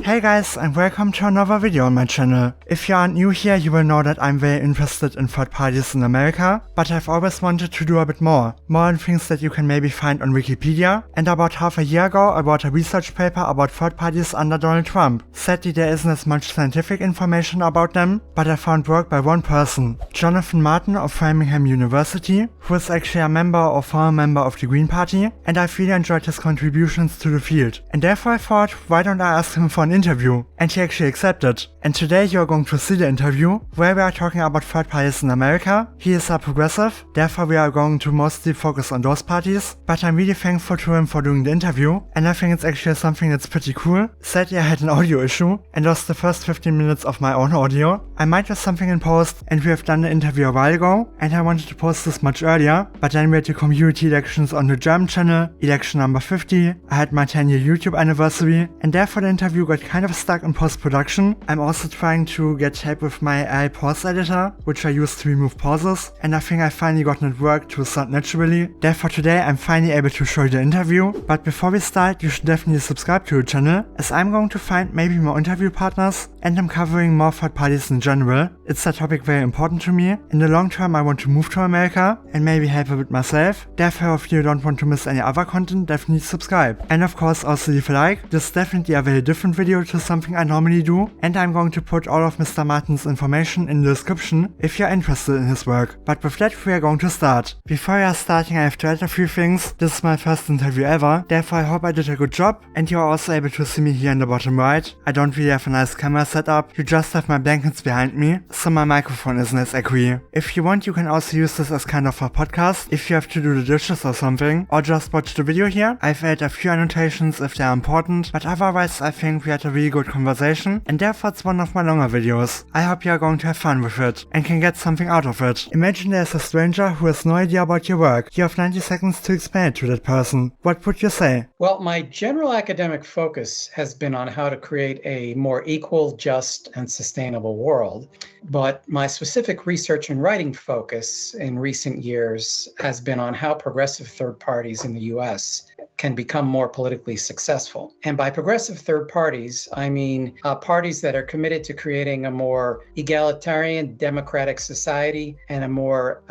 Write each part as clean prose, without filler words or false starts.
Hey guys, and welcome to another video on my channel. If you aren't new here, you will know that I'm very interested in third parties in America, but I've always wanted to do a bit more on things that you can maybe find on Wikipedia, and about half a year ago I wrote a research paper about third parties under Donald Trump. Sadly there isn't as much scientific information about them, but I found work by one person, Jonathan Martin of Framingham University, who is actually a member or former member of the Green Party, and I've really enjoyed his contributions to the field, and therefore I thought, why don't I ask him for an interview, and he actually accepted. And today you are going to see the interview, where we are talking about third parties in America. He is a progressive, therefore we are going to mostly focus on those parties, but I'm really thankful to him for doing the interview, and I think it's actually something that's pretty cool. Sadly I had an audio issue, and lost the first 15 minutes of my own audio. I might have something in post, and we have done the interview a while ago, and I wanted to post this much earlier, but then we had the community elections on the German channel, election number 50, I had my 10-year YouTube anniversary, and therefore the interview got kind of stuck in post-production. I'm also trying to get help with my AI pause editor, which I use to remove pauses, and I think I finally gotten it work to sound naturally. Therefore today I'm finally able to show you the interview, but before we start you should definitely subscribe to the channel, as I'm going to find maybe more interview partners, and I'm covering more third parties in general. It's a topic very important to me. In the long term I want to move to America, and maybe help a bit myself. Therefore if you don't want to miss any other content, definitely subscribe. And of course also leave a like. This is definitely a very different video to something I normally do, and I'm going to put all of Mr. Martin's information in the description if you're interested in his work. But with that we are going to start. Before we are starting I have to add a few things. This is my first interview ever, therefore I hope I did a good job, and you are also able to see me here in the bottom right. I don't really have a nice camera setup, you just have my blankets behind me, so my microphone isn't as echoey. If you want you can also use this as kind of a podcast, if you have to do the dishes or something, or just watch the video here. I've added a few annotations if they are important, but otherwise I think we had a really good conversation, and therefore it's one of my longer videos. I hope you are going to have fun with it, and can get something out of it. Imagine there's a stranger who has no idea about your work. You have 90 seconds to explain it to that person. What would you say? Well, my general academic focus has been on how to create a more equal, just, and sustainable world. But my specific research and writing focus in recent years has been on how progressive third parties in the US can become more politically successful. And by progressive third parties, I mean parties that are committed to creating a more egalitarian, democratic society and a more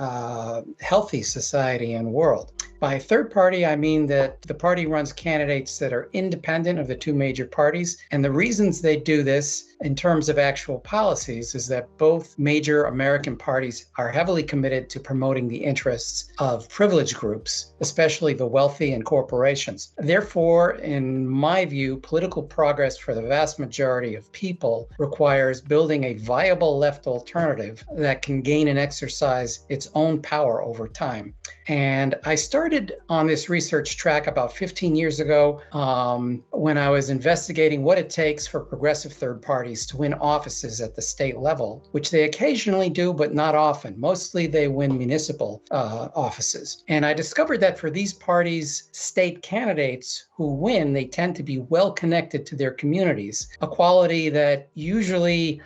healthy society and world. By third party, I mean that the party runs candidates that are independent of the two major parties. And the reasons they do this in terms of actual policies is that both major American parties are heavily committed to promoting the interests of privileged groups, especially the wealthy and corporations. Therefore, in my view, political progress for the vast majority of people requires building a viable left alternative that can gain and exercise its own power over time. And I started on this research track about 15 years ago when I was investigating what it takes for progressive third parties to win offices at the state level, which they occasionally do, but not often. Mostly they win municipal offices. And I discovered that for these parties' state candidates who win, they tend to be well connected to their communities, a quality that usually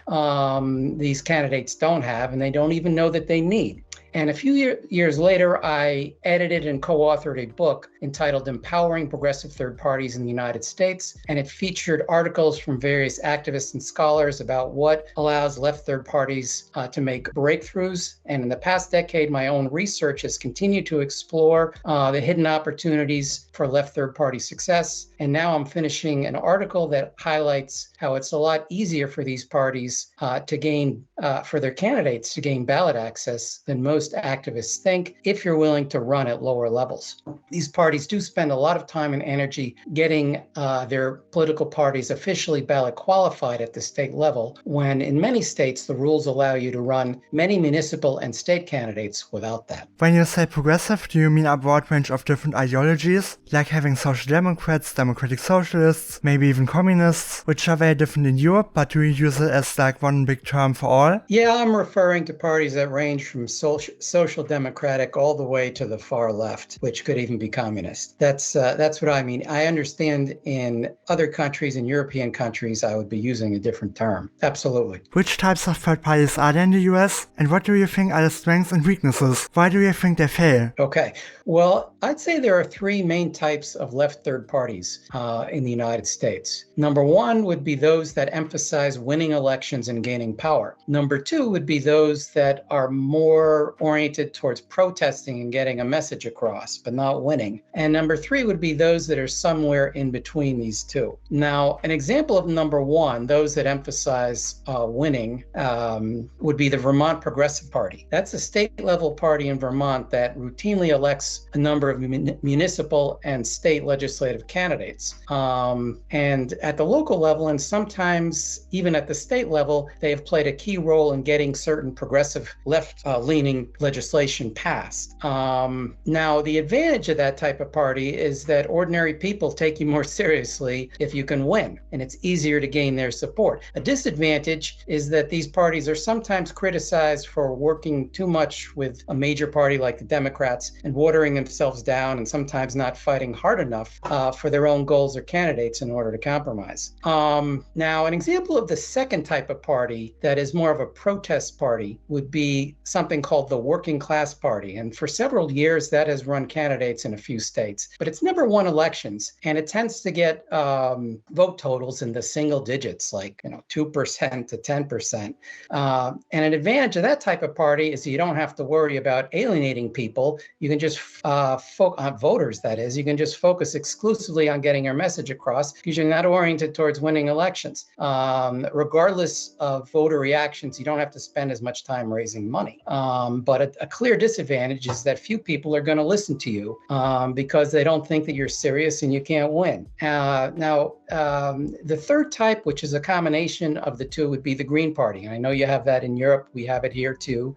these candidates don't have, and they don't even know that they need. And a few years later, I edited and co-authored a book entitled Empowering Progressive Third Parties in the United States. And it featured articles from various activists and scholars about what allows left third parties to make breakthroughs. And in the past decade, my own research has continued to explore the hidden opportunities for left third party success. And now I'm finishing an article that highlights how it's a lot easier for these parties to gain, for their candidates to gain ballot access than most activists think, if you're willing to run at lower levels. These parties do spend a lot of time and energy getting their political parties officially ballot qualified at the state level, when in many states the rules allow you to run many municipal and state candidates without that. When you say progressive, do you mean a broad range of different ideologies, like having social democrats, democratic socialists, maybe even communists, which are very different in Europe, but do you use it as like one big term for all? Yeah, I'm referring to parties that range from social social democratic all the way to the far left, which could even be communist. That's what I mean. I understand in other countries, in European countries, I would be using a different term. Absolutely. Which types of third parties are there in the US? And what do you think are the strengths and weaknesses? Why do you think they fail? Okay. Well, I'd say there are three main types of left third parties in the United States. Number one would be those that emphasize winning elections and gaining power. Number two would be those that are more oriented towards protesting and getting a message across, but not winning. And number three would be those that are somewhere in between these two. Now, an example of number one, those that emphasize winning, would be the Vermont Progressive Party. That's a state-level party in Vermont that routinely elects a number of municipal and state legislative candidates. And at the local level, and sometimes even at the state level, they have played a key role in getting certain progressive left-leaning legislation passed. Now, the advantage of that type of party is that ordinary people take you more seriously if you can win, and it's easier to gain their support. A disadvantage is that these parties are sometimes criticized for working too much with a major party like the Democrats and watering themselves down and sometimes not fighting hard enough for their own goals or candidates in order to compromise. Now, an example of the second type of party that is more of a protest party would be something called the Working Class Party. And for several years, that has run candidates in a few states, but it's never won elections. And it tends to get vote totals in the single digits, like 2% to 10%. And an advantage of that type of party is you don't have to worry about alienating people. You can just voters, that is, you can just focus exclusively on getting your message across because you're not oriented towards winning elections. Regardless of voter reactions, you don't have to spend as much time raising money. But a clear disadvantage is that few people are going to listen to you because they don't think that you're serious and you can't win. Now, the third type, which is a combination of the two, would be the Green Party. And I know you have that in Europe. We have it here too.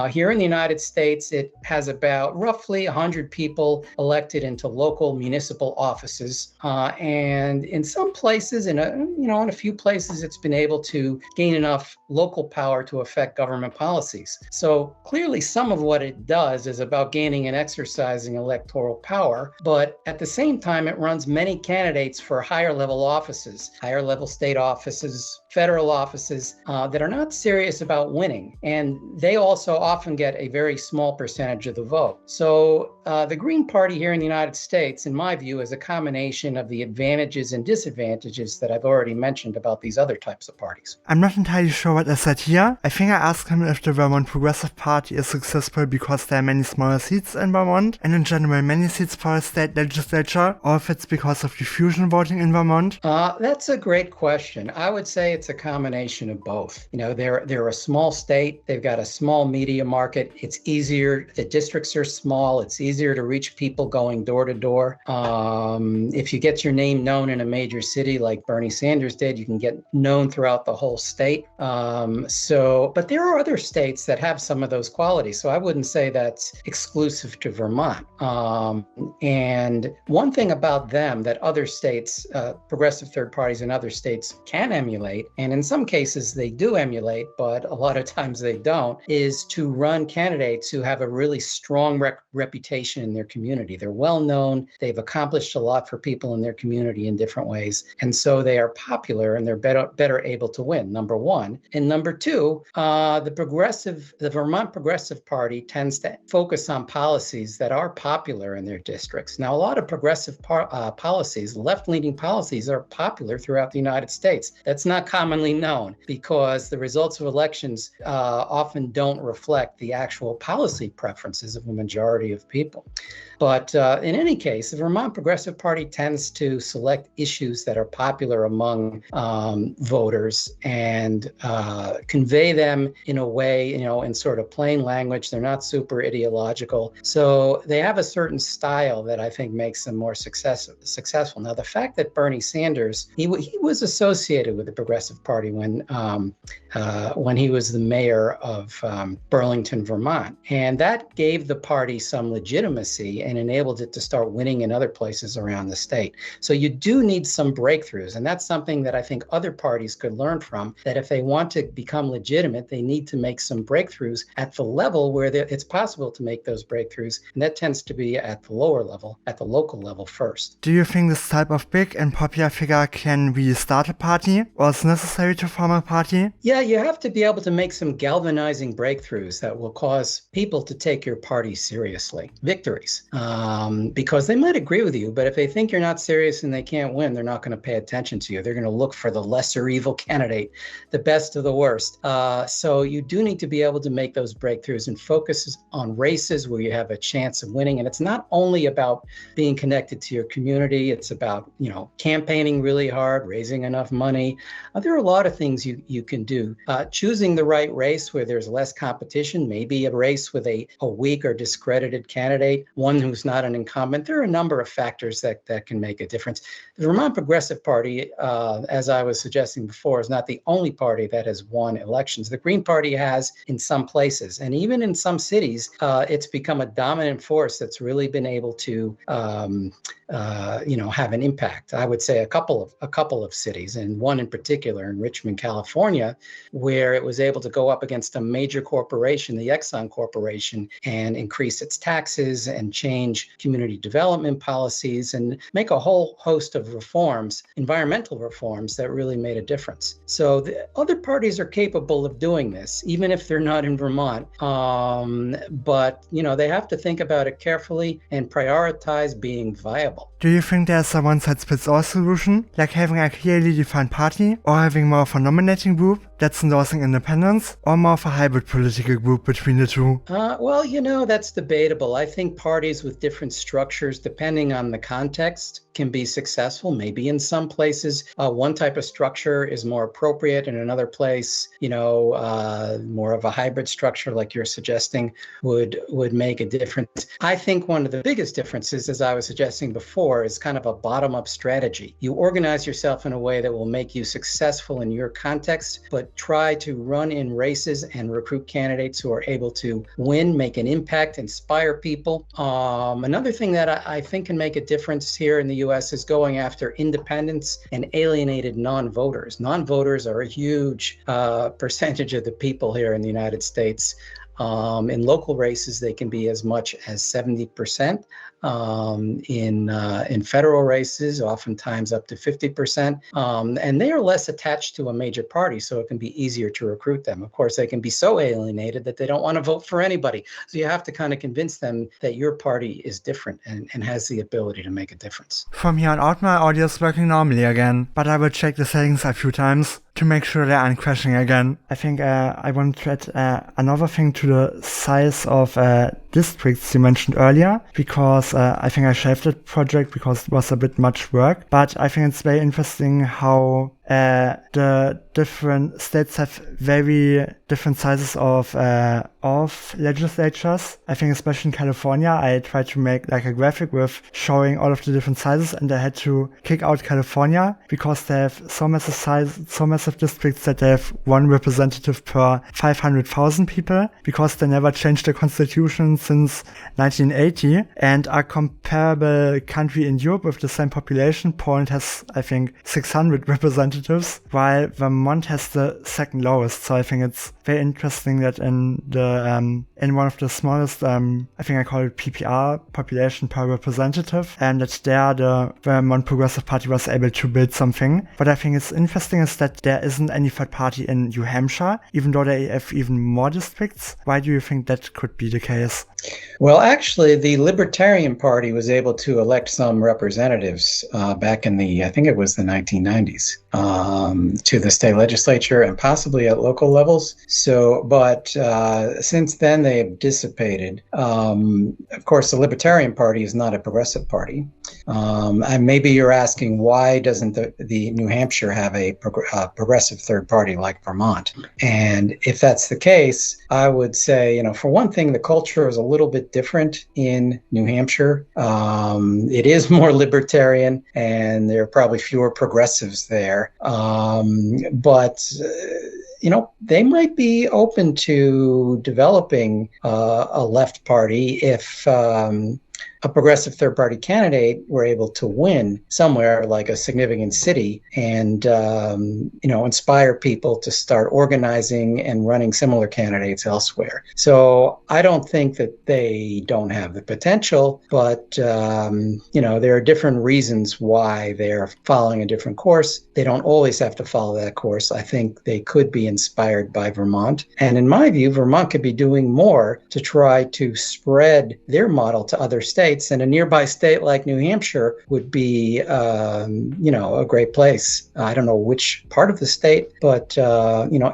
Here in the United States, it has about roughly 100 people elected into local municipal offices. And in some places, in a few places, it's been able to gain enough local power to affect government policies. So clearly, some of what it does is about gaining and exercising electoral power. But at the same time, it runs many candidates for higher level offices, higher level state offices, federal offices that are not serious about winning. And they also often get a very small percentage of the vote. So the Green Party here in the United States, in my view, is a combination of the advantages and disadvantages that I've already mentioned about these other types of parties. I'm not entirely sure what I said here. I think I asked him if the Vermont Progressive Party is successful because there are many smaller seats in Vermont, and in general many seats for a state legislature, or if it's because of diffusion voting in Vermont. That's a great question. I would say it's a combination of both. They're a small state. They've got a small media market. It's easier. The districts are small. It's easier to reach people going door to door. If you get your name known in a major city like Bernie Sanders did, you can get known throughout the whole state. But there are other states that have some of those qualities. So I wouldn't say that's exclusive to Vermont. And one thing about them that other states, progressive third parties in other states can emulate, and in some cases they do emulate, but a lot of times they don't, is to run candidates who have a really strong reputation in their community. They're well known. They've accomplished a lot for people in their community in different ways. And so they are popular and they're better able to win, number one. And number two, the Vermont Progressive Party tends to focus on policies that are popular in their districts. Now, a lot of progressive policies, left-leaning policies, are popular throughout the United States. That's not commonly known because the results of elections often don't reflect the actual policy preferences of a majority of people. But in any case, the Vermont Progressive Party tends to select issues that are popular among voters and convey them in a way, in sort of plain language. They're not super ideological. So they have a certain style that I think makes them more successful. Now, the fact that Bernie Sanders, he was associated with the Progressive Party when he was the mayor of Burlington, Vermont. And that gave the party some legitimacy legitimacy and enabled it to start winning in other places around the state. So you do need some breakthroughs. And that's something that I think other parties could learn from, that if they want to become legitimate, they need to make some breakthroughs at the level where it's possible to make those breakthroughs. And that tends to be at the lower level, at the local level first. Do you think this type of big and popular figure can really start a party, or is necessary to form a party? Yeah, you have to be able to make some galvanizing breakthroughs that will cause people to take your party seriously. Victories. Because they might agree with you, but if they think you're not serious and they can't win, they're not going to pay attention to you. They're going to look for the lesser evil candidate, the best of the worst. So you do need to be able to make those breakthroughs and focus on races where you have a chance of winning. And it's not only about being connected to your community. It's about, campaigning really hard, raising enough money. There are a lot of things you can do. Choosing the right race where there's less competition, maybe a race with a weak or discredited candidate, one who's not an incumbent. There are a number of factors that can make a difference. The Vermont Progressive Party, as I was suggesting before, is not the only party that has won elections. The Green Party has in some places, and even in some cities, it's become a dominant force that's really been able to have an impact. I would say a couple of cities, and one in particular in Richmond, California, where it was able to go up against a major corporation, the Exxon Corporation, and increase its taxes and change community development policies and make a whole host of reforms, environmental reforms that really made a difference. So the other parties are capable of doing this, even if they're not in Vermont. But they have to think about it carefully and prioritize being viable. Do you think there's a one-size-fits-all solution, like having a clearly defined party, or having more of a nominating group that's endorsing independence, or more of a hybrid political group between the two? Well, that's debatable. I think parties with different structures, depending on the context, can be successful. Maybe in some places, one type of structure is more appropriate. In another place, more of a hybrid structure, like you're suggesting, would make a difference. I think one of the biggest differences, as I was suggesting before, is kind of a bottom-up strategy. You organize yourself in a way that will make you successful in your context, but try to run in races and recruit candidates who are able to win, make an impact, inspire people. Another thing that I think can make a difference here in the U.S. is going after independents and alienated non-voters. Non-voters are a huge percentage of the people here in the United States. In local races, they can be as much as 70%. In federal races, oftentimes up to 50%. And they are less attached to a major party, so it can be easier to recruit them. Of course, they can be so alienated that they don't want to vote for anybody. So you have to kind of convince them that your party is different and has the ability to make a difference. From here on out, my audio is working normally again, but I will check the settings a few times to make sure they aren't crashing again. I think I want to add another thing to the size of districts you mentioned earlier, because I think I shelved that project because it was a bit much work, but I think it's very interesting how the different states have very different sizes of legislatures. I think especially in California, I tried to make like a graphic with showing all of the different sizes, and I had to kick out California because they have so massive districts that they have one representative per 500,000 people, because they never changed the constitution since 1980. And a comparable country in Europe with the same population, Poland, has I think 600 representatives, while Vermont has the second lowest. So I think it's very interesting that in one of the smallest, I think I call it PPR, population per representative, and that there the Vermont Progressive Party was able to build something. What I think is interesting is that there isn't any third party in New Hampshire, even though they have even more districts. Why do you think that could be the case? Well, actually, the Libertarian Party was able to elect some representatives back in I think it was the 1990s, to the state legislature and possibly at local levels. So, but since then they have dissipated. Of course, the Libertarian Party is not a progressive party. And maybe you're asking, why doesn't the New Hampshire have a progressive third party like Vermont? And if that's the case, I would say, for one thing, the culture is a little bit different in New Hampshire. It is more libertarian, and there are probably fewer progressives there. But they might be open to developing a left party if a progressive third-party candidate were able to win somewhere like a significant city and, inspire people to start organizing and running similar candidates elsewhere. So I don't think that they don't have the potential, but, there are different reasons why they're following a different course. They don't always have to follow that course. I think they could be inspired by Vermont. And in my view, Vermont could be doing more to try to spread their model to other states. And a nearby state like New Hampshire would be, a great place. I don't know which part of the state, but,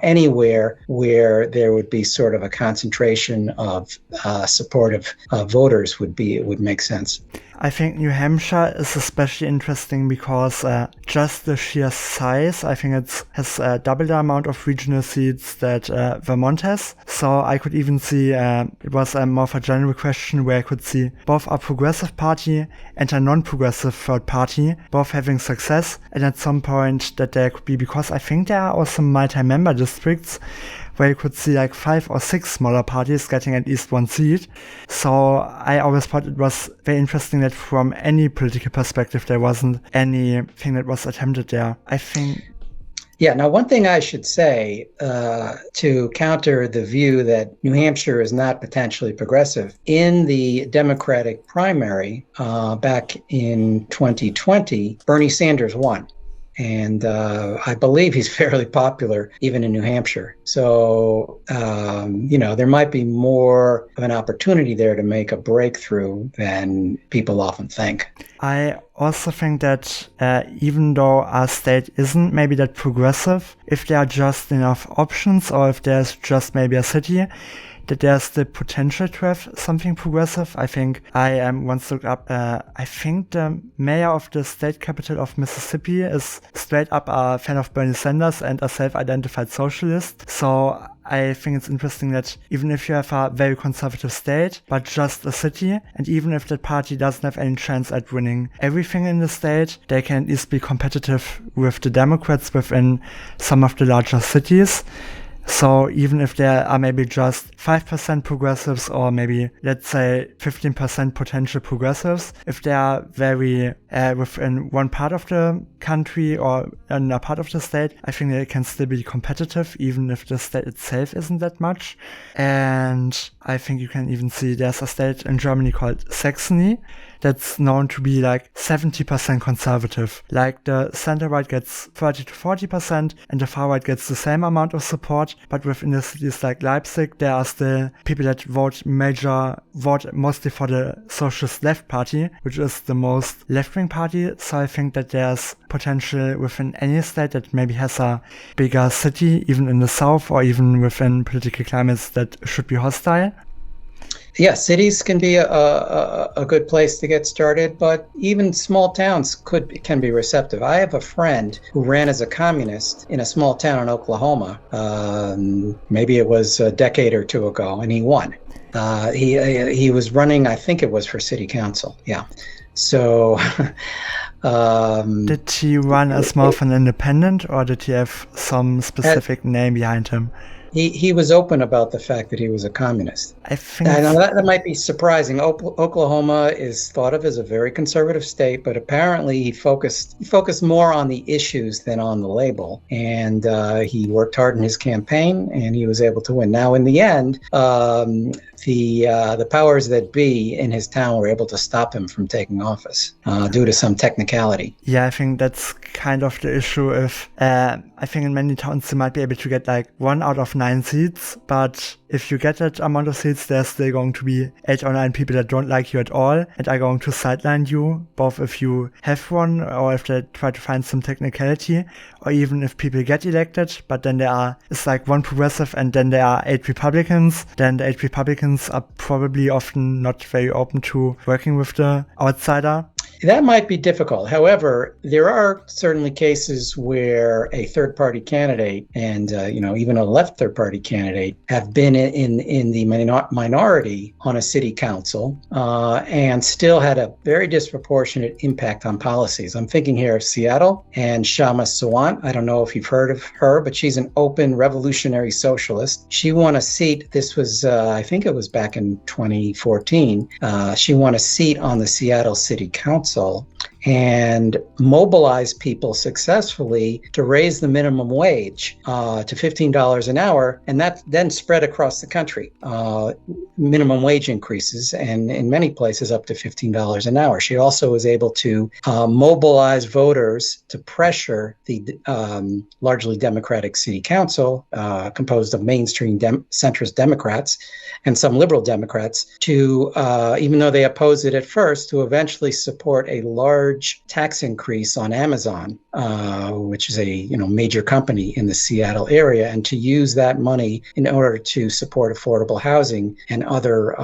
anywhere where there would be sort of a concentration of supportive voters would make sense. I think New Hampshire is especially interesting because just the sheer size, I think it has double the amount of regional seats that Vermont has. So I could even see it was more of a general question where I could see both a progressive party and a non-progressive third party both having success, and at some point that there could be, because I think there are also multi-member districts where you could see like 5 or 6 smaller parties getting at least one seat. So I always thought it was very interesting that from any political perspective, there wasn't anything that was attempted there. I think... Yeah, now one thing I should say to counter the view that New Hampshire is not potentially progressive, in the Democratic primary back in 2020, Bernie Sanders won. And I believe he's fairly popular even in New Hampshire. So, there might be more of an opportunity there to make a breakthrough than people often think. I also think that even though our state isn't maybe that progressive, if there are just enough options or if there's just maybe a city, that there's the potential to have something progressive. I think I once looked up, I think the mayor of the state capital of Mississippi is straight up a fan of Bernie Sanders and a self-identified socialist. So I think it's interesting that even if you have a very conservative state, but just a city, and even if that party doesn't have any chance at winning everything in the state, they can at least be competitive with the Democrats within some of the larger cities. So even if there are maybe just 5% progressives or maybe, let's say, 15% potential progressives, if they are very within one part of the country or in a part of the state, I think they can still be competitive even if the state itself isn't that much. And I think you can even see there's a state in Germany called Saxony that's known to be like 70% conservative. Like the center-right gets 30 to 40% and the far-right gets the same amount of support. But within the cities like Leipzig, there are still people that vote mostly for the Socialist Left Party, which is the most left-wing party. So I think that there's potential within any state that maybe has a bigger city, even in the south or even within political climates that should be hostile. Yeah, cities can be a good place to get started, but even small towns can be receptive. I have a friend who ran as a communist in a small town in Oklahoma. Maybe it was a decade or two ago, and he won. He was running, I think it was for city council. Yeah. So... did he run as more of an independent, or did he have some specific name behind him? He was open about the fact that he was a communist. I think that might be surprising. Oklahoma is thought of as a very conservative state, but apparently he focused more on the issues than on the label. And he worked hard in his campaign, and he was able to win. Now, in the end, the powers that be in his town were able to stop him from taking office due to some technicality. Yeah, I think that's kind of the issue. If I think in many towns you might be able to get like 1 out of 9 seats, but if you get that amount of seats, there's still going to be 8 or 9 people that don't like you at all and are going to sideline you, both if you have one or if they try to find some technicality, or even if people get elected, but then it's like 1 progressive and then there are 8 Republicans, then the 8 Republicans are probably often not very open to working with the outsider. That might be difficult. However, there are certainly cases where a third-party candidate and even a left third-party candidate have been in the minority on a city council and still had a very disproportionate impact on policies. I'm thinking here of Seattle and Shama Sawant. I don't know if you've heard of her, but she's an open revolutionary socialist. She won a seat. This was, I think it was back in 2014. She won a seat on the Seattle City Council and mobilize people successfully to raise the minimum wage to $15 an hour, and that then spread across the country. Minimum wage increases, and in many places up to $15 an hour. She also was able to mobilize voters to pressure the largely Democratic City Council, composed of mainstream centrist Democrats and some liberal Democrats, to, even though they opposed it at first, to eventually support a large tax increase on Amazon, which is a major company in the Seattle area, and to use that money in order to support affordable housing and other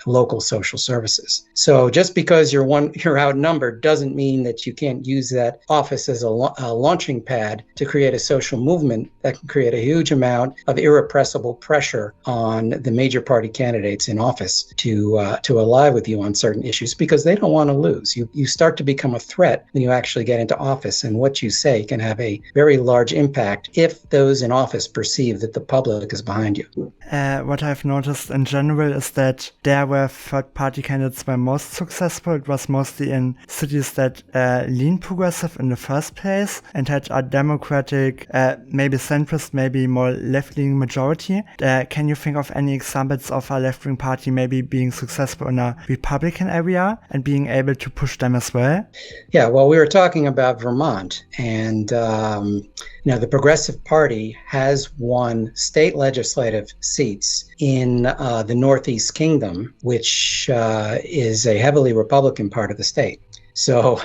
local social services. So just because you're outnumbered doesn't mean that you can't use that office as a launching pad to create a social movement that can create a huge amount of irrepressible pressure on the major party candidates in office to ally with you on certain issues, because they don't want to lose. You start to become a threat when you actually get into office, and what you say can have a very large impact if those in office perceive that the public is behind you. What I've noticed in general is that there where third-party candidates were most successful, it was mostly in cities that lean progressive in the first place and had a democratic, maybe centrist, maybe more left-leaning majority. Can you think of any examples of a left-wing party maybe being successful in a Republican area and being able to push them as well? Yeah, well, we were talking about Vermont, and the Progressive Party has won state legislative seats in the Northeast Kingdom, which is a heavily Republican part of the state. So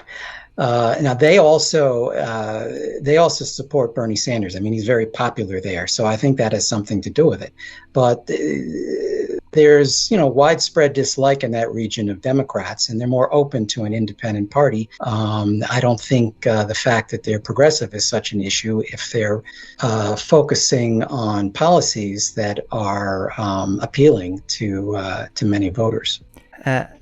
now they also support Bernie Sanders. I mean, he's very popular there, so I think that has something to do with it. But there's widespread dislike in that region of Democrats, and they're more open to an independent party. I don't think the fact that they're progressive is such an issue if they're focusing on policies that are appealing to many voters.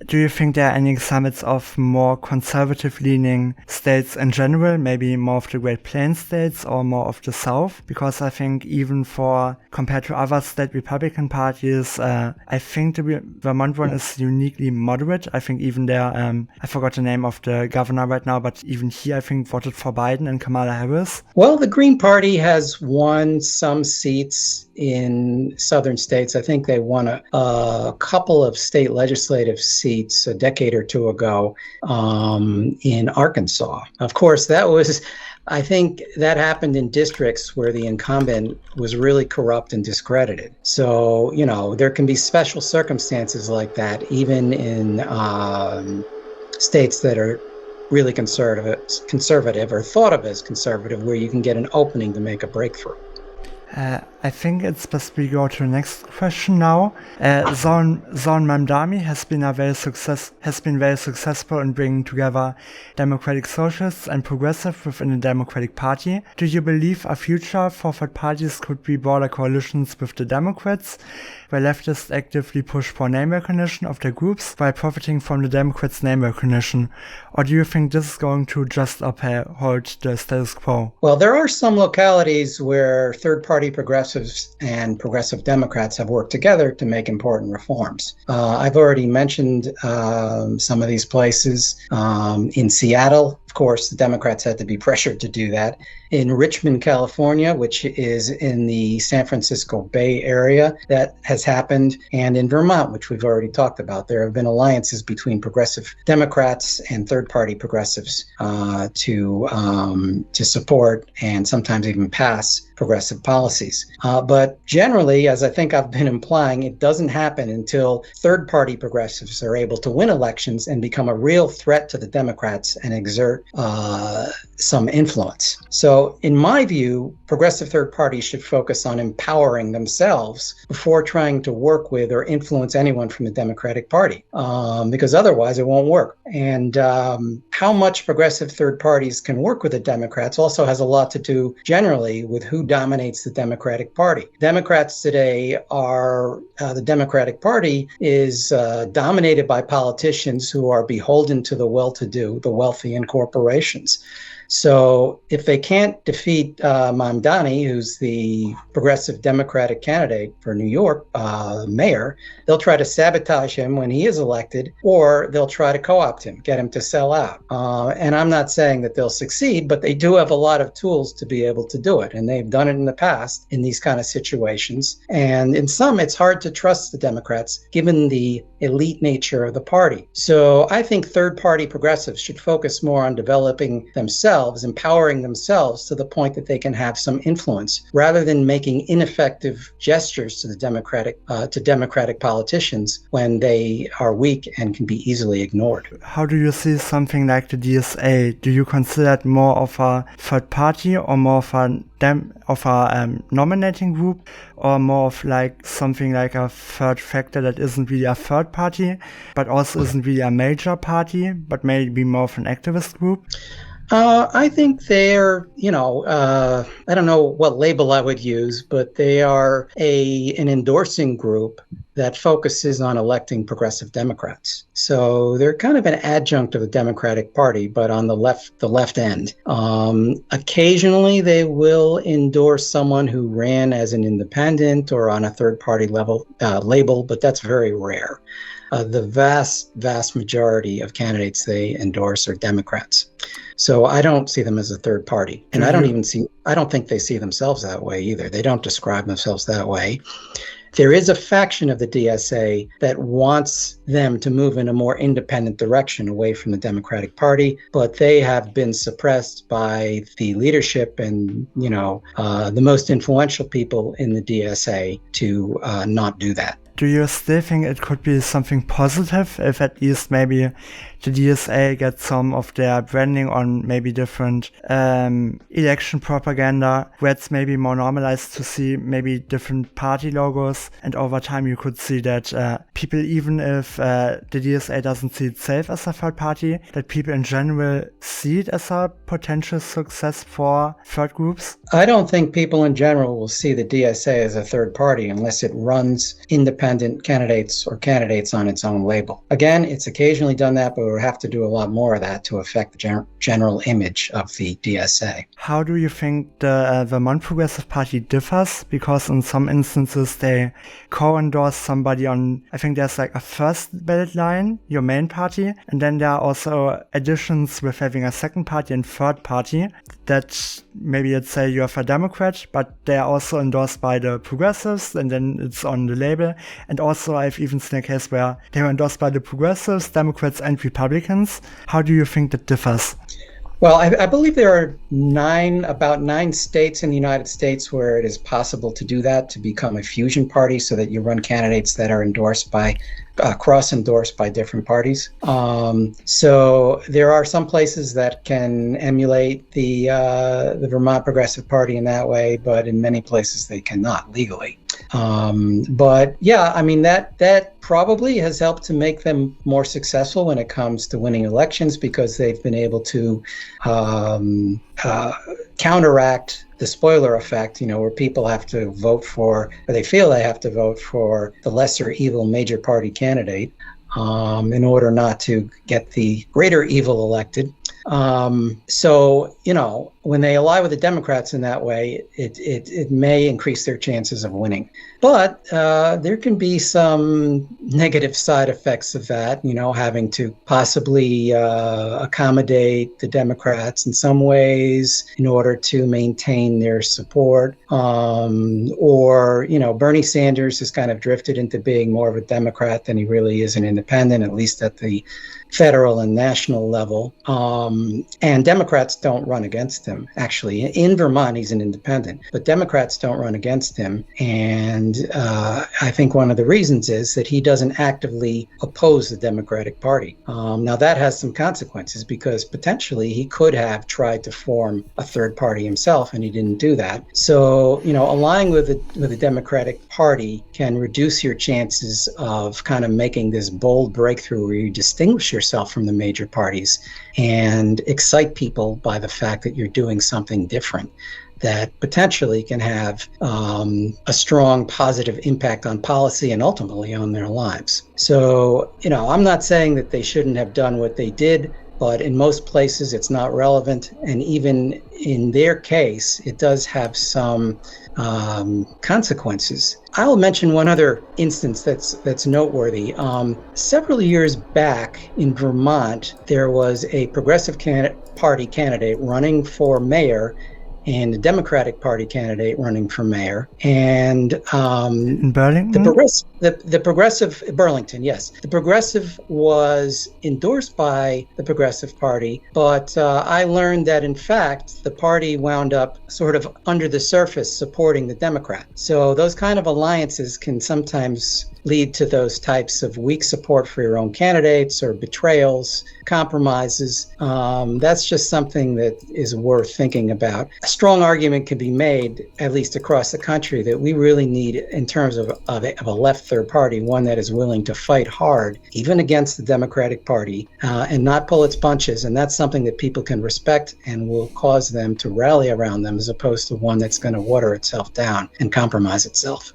Do you think there are any examples of more conservative-leaning states in general, maybe more of the Great Plains states or more of the South? Because I think even compared to other state Republican parties, I think the Vermont one is uniquely moderate. I think even there, I forgot the name of the governor right now, but even he, I think, voted for Biden and Kamala Harris. Well, the Green Party has won some seats in southern states. I think they won a couple of state legislative seats a decade or two ago in Arkansas. Of course, I think that happened in districts where the incumbent was really corrupt and discredited. So, there can be special circumstances like that, even in states that are really conservative or thought of as conservative, where you can get an opening to make a breakthrough. I think it's best we go to the next question now. Zohran Mamdani has been very successful in bringing together democratic socialists and progressives within the Democratic Party. Do you believe a future for third parties could be broader coalitions with the Democrats, where leftists actively push for name recognition of their groups while profiting from the Democrats' name recognition? Or do you think this is going to just uphold the status quo? Well, there are some localities where third-party progressives and progressive Democrats have worked together to make important reforms. I've already mentioned some of these places. In Seattle, of course, the Democrats had to be pressured to do that. In Richmond, California, which is in the San Francisco Bay Area, that has happened. And in Vermont, which we've already talked about, there have been alliances between progressive Democrats and third-party progressives to support and sometimes even pass progressive policies. But generally, as I think I've been implying, it doesn't happen until third-party progressives are able to win elections and become a real threat to the Democrats and exert some influence. So in my view, progressive third parties should focus on empowering themselves before trying to work with or influence anyone from the Democratic Party, because otherwise it won't work. And how much progressive third parties can work with the Democrats also has a lot to do generally with who dominates the Democratic Party. Democrats today are, the Democratic Party is dominated by politicians who are beholden to the well-to-do, the wealthy, and corporations. So if they can't defeat Mamdani, who's the progressive Democratic candidate for New York mayor, they'll try to sabotage him when he is elected, or they'll try to co-opt him, get him to sell out. And I'm not saying that they'll succeed, but they do have a lot of tools to be able to do it. And they've done it in the past in these kind of situations. And in some, it's hard to trust the Democrats, given the elite nature of the party. So I think third-party progressives should focus more on developing themselves, empowering themselves to the point that they can have some influence, rather than making ineffective gestures to the Democratic politicians when they are weak and can be easily ignored. How do you see something like the DSA? Do you consider it more of a third party, or more of a nominating group, or more of like something like a third factor that isn't really a third party, but also isn't really a major party, but maybe more of an activist group? I think they're, I don't know what label I would use, but they are an endorsing group that focuses on electing progressive Democrats. So they're kind of an adjunct of the Democratic Party, but on the left end. Occasionally, they will endorse someone who ran as an independent or on a third-party label, but that's very rare. The vast majority of candidates they endorse are Democrats. So I don't see them as a third party. And I don't think they see themselves that way either. They don't describe themselves that way. There is a faction of the DSA that wants them to move in a more independent direction away from the Democratic Party, but they have been suppressed by the leadership and, the most influential people in the DSA to not do that. Do you still think it could be something positive if at least maybe the DSA gets some of their branding on maybe different election propaganda, where it's maybe more normalized to see maybe different party logos, and over time you could see that people, even if the DSA doesn't see itself as a third party, that people in general see it as a potential success for third groups? I don't think people in general will see the DSA as a third party unless it runs independent candidates or candidates on its own label. Again, it's occasionally done that, but we'll have to do a lot more of that to affect the general image of the DSA. How do you think the Vermont Progressive Party differs? Because in some instances they co-endorse somebody on, I think there's like a first ballot line, your main party, and then there are also additions with having a second party and third party that maybe let's say you have a Democrat, but they are also endorsed by the progressives, and then it's on the label. And also I've even seen a case where they were endorsed by the progressives, Democrats, and Republicans. How do you think that differs? Well, I believe there are about nine states in the United States where it is possible to do that, to become a fusion party, so that you run candidates that are endorsed by cross-endorsed by different parties. So there are some places that can emulate the Vermont Progressive Party in that way, but in many places they cannot legally. But yeah, I mean, that probably has helped to make them more successful when it comes to winning elections, because they've been able to counteract the spoiler effect, where people have to vote for, or they feel they have to vote for the lesser evil major party candidate in order not to get the greater evil elected. So, when they ally with the Democrats in that way, it may increase their chances of winning. But there can be some negative side effects of that, having to possibly accommodate the Democrats in some ways in order to maintain their support. Or, Bernie Sanders has kind of drifted into being more of a Democrat than he really is an independent, at least at the federal and national level. And Democrats don't run against him. him, actually. In Vermont, he's an independent, but Democrats don't run against him. And I think one of the reasons is that he doesn't actively oppose the Democratic Party. Now, that has some consequences because potentially he could have tried to form a third party himself, and he didn't do that. So, aligning with the Democratic Party can reduce your chances of kind of making this bold breakthrough where you distinguish yourself from the major parties and excite people by the fact that you're doing something different that potentially can have a strong positive impact on policy and ultimately on their lives. So, I'm not saying that they shouldn't have done what they did, but in most places it's not relevant. And even in their case, it does have some consequences. I'll mention one other instance that's noteworthy. Several years back in Vermont, there was a Progressive Party candidate running for mayor and a Democratic Party candidate running for mayor. And in Burlington? The Progressive, Burlington, yes. The Progressive was endorsed by the Progressive Party, but I learned that in fact, the party wound up sort of under the surface supporting the Democrat. So those kind of alliances can sometimes lead to those types of weak support for your own candidates or betrayals, compromises. That's just something that is worth thinking about. A strong argument can be made, at least across the country, that we really need, in terms of a left third party, one that is willing to fight hard, even against the Democratic Party, and not pull its punches. And that's something that people can respect and will cause them to rally around them, as opposed to one that's going to water itself down and compromise itself.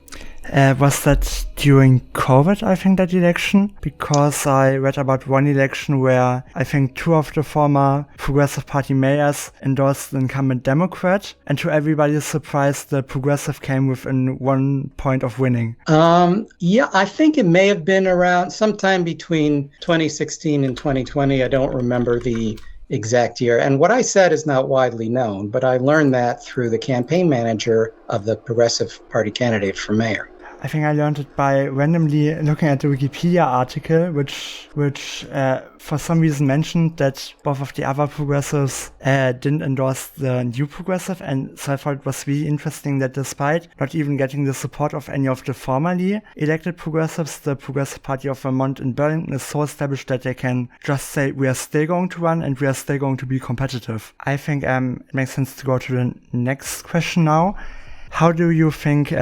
Was that during COVID, I think, that election? Because I read about one election where I think two of the former Progressive Party mayors endorsed the incumbent Democrat, and to everybody's surprise, the Progressive came within 1 point of winning. Yeah, I think it may have been around sometime between 2016 and 2020. I don't remember the exact year. And what I said is not widely known, but I learned that through the campaign manager of the Progressive Party candidate for mayor. I think I learned it by randomly looking at the Wikipedia article, which for some reason mentioned that both of the other progressives didn't endorse the new progressive, and so I thought it was really interesting that despite not even getting the support of any of the formerly elected progressives, the Progressive Party of Vermont in Burlington is so established that they can just say we are still going to run and we are still going to be competitive. I think it makes sense to go to the next question now. How do you think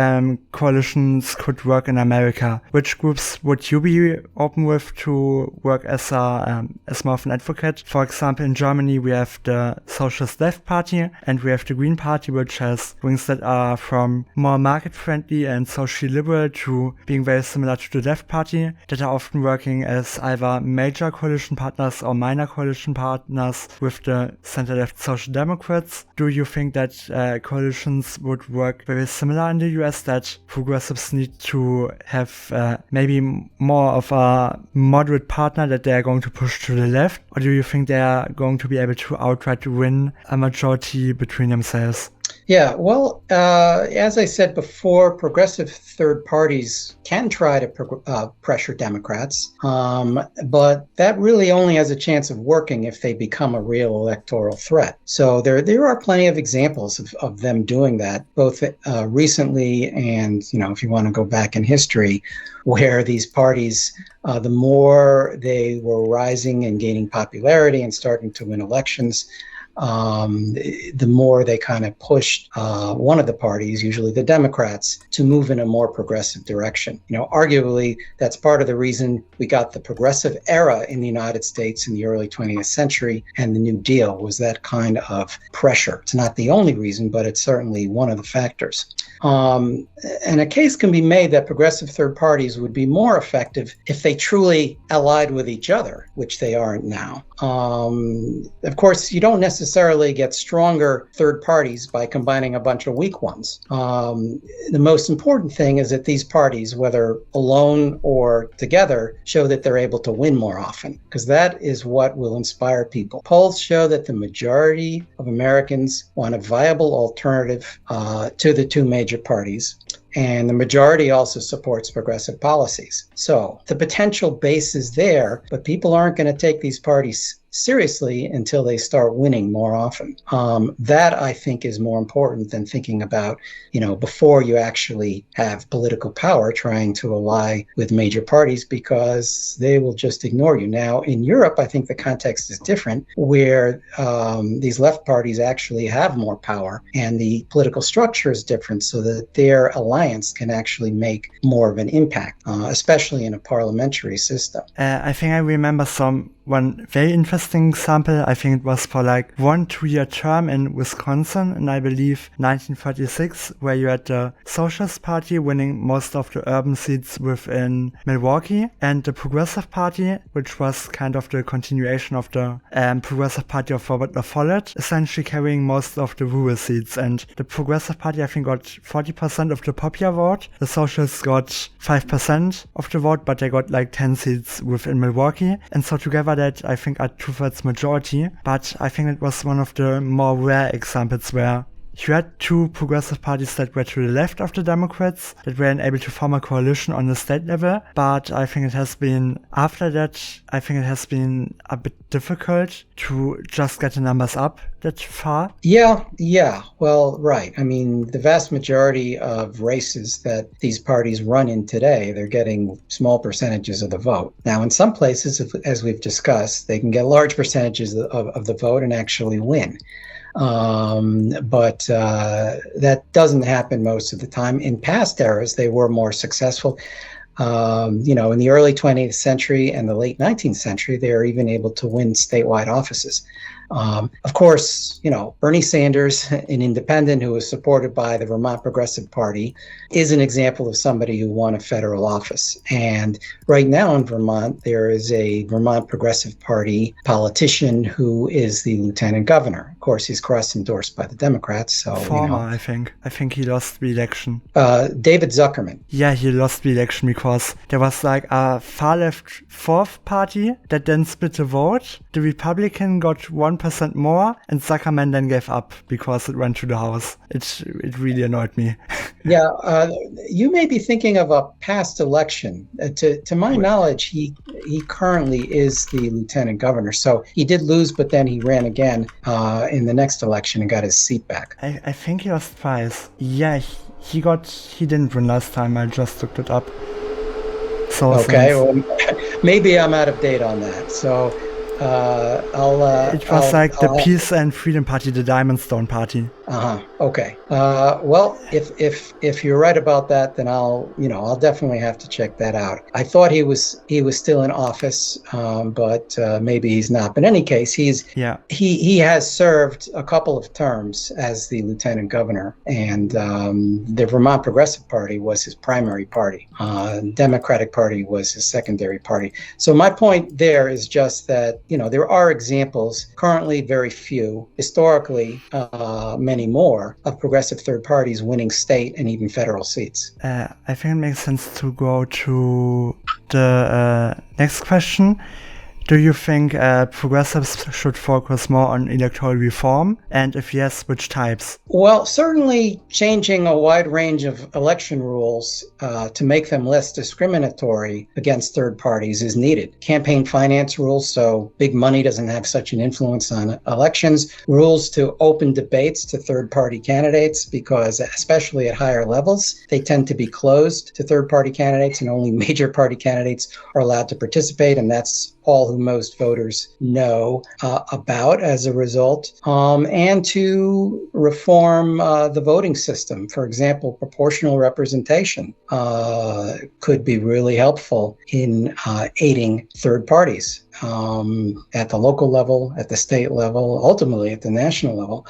coalitions could work in America? Which groups would you be open with to work as more of an advocate? For example, in Germany, we have the Socialist Left Party and we have the Green Party, which has wings that are from more market-friendly and socially liberal to being very similar to the Left Party, that are often working as either major coalition partners or minor coalition partners with the center-left Social Democrats. Do you think that coalitions would work very similar in the US, that progressives need to have maybe more of a moderate partner that they are going to push to the left? Or do you think they are going to be able to outright win a majority between themselves? Yeah, well, as I said before, progressive third parties can try to pressure Democrats, but that really only has a chance of working if they become a real electoral threat. So there are plenty of examples of them doing that, both recently and, if you want to go back in history, where these parties, the more they were rising and gaining popularity and starting to win elections, the more they kind of pushed one of the parties, usually the Democrats, to move in a more progressive direction. Arguably, that's part of the reason we got the progressive era in the United States in the early 20th century, and the New Deal was that kind of pressure. It's not the only reason, but it's certainly one of the factors. And a case can be made that progressive third parties would be more effective if they truly allied with each other, which they aren't now. Of course, you don't necessarily get stronger third parties by combining a bunch of weak ones. The most important thing is that these parties, whether alone or together, show that they're able to win more often, because that is what will inspire people. Polls show that the majority of Americans want a viable alternative to the two major parties. And the majority also supports progressive policies. So the potential base is there, but people aren't going to take these parties seriously until they start winning more often. That I think is more important than thinking about, before you actually have political power, trying to ally with major parties, because they will just ignore you. Now, in Europe, I think the context is different, where these left parties actually have more power, and the political structure is different, so that their alliance can actually make more of an impact, especially in a parliamentary system. I think I remember one very interesting example. I think it was for like 1-2 year term in Wisconsin, and I believe 1936, where you had the Socialist Party winning most of the urban seats within Milwaukee, and the Progressive Party, which was kind of the continuation of the Progressive Party of Robert La Follette, essentially carrying most of the rural seats. And the Progressive Party, I think, got 40% of the popular vote. The Socialists got 5% of the vote, but they got like 10 seats within Milwaukee. And so together that, I think, are 2/3 majority. But I think it was one of the more rare examples where you had two progressive parties that were to the left of the Democrats that weren't able to form a coalition on the state level. But I think it has been, after that, I think it has been a bit difficult to just get the numbers up that far. Yeah. Well, right. I mean, the vast majority of races that these parties run in today, they're getting small percentages of the vote. Now, in some places, as we've discussed, they can get large percentages of the vote and actually win. But that doesn't happen most of the time. In past eras, they were more successful. In the early 20th century and the late 19th century, they were even able to win statewide offices. Of course, Bernie Sanders, an independent who was supported by the Vermont Progressive Party, is an example of somebody who won a federal office. And right now in Vermont, there is a Vermont Progressive Party politician who is the lieutenant governor. Of course, he's cross-endorsed by the Democrats. So, I think. I think he lost the election. David Zuckerman. Yeah, he lost the election because there was like a far-left fourth party that then split the vote. The Republican got 1% more, and Zuckerman then gave up because it went to the House. It really annoyed me. Yeah, you may be thinking of a past election. To my knowledge, he currently is the lieutenant governor. So he did lose, but then he ran again in the next election and got his seat back. I think he lost twice. Yeah, he didn't win last time. I just looked it up. So okay, well, maybe I'm out of date on that. So it was the Peace and Freedom Party, the Diamond Stone Party. Okay. Well, if you're right about that, then I'll definitely have to check that out. I thought he was still in office, but maybe he's not. But in any case, he has served a couple of terms as the lieutenant governor, and the Vermont Progressive Party was his primary party. Democratic Party was his secondary party. So my point there is just that there are examples, currently very few, historically many more, of progressive third parties winning state and even federal seats. I think it makes sense to go to the next question. Do you think progressives should focus more on electoral reform? And if yes, which types? Well, certainly changing a wide range of election rules to make them less discriminatory against third parties is needed. Campaign finance rules, so big money doesn't have such an influence on elections. Rules to open debates to third-party candidates, because especially at higher levels, they tend to be closed to third-party candidates, and only major party candidates are allowed to participate, and that's all who most voters know about as a result, and to reform the voting system. For example, proportional representation could be really helpful in aiding third parties at the local level, at the state level, ultimately at the national level.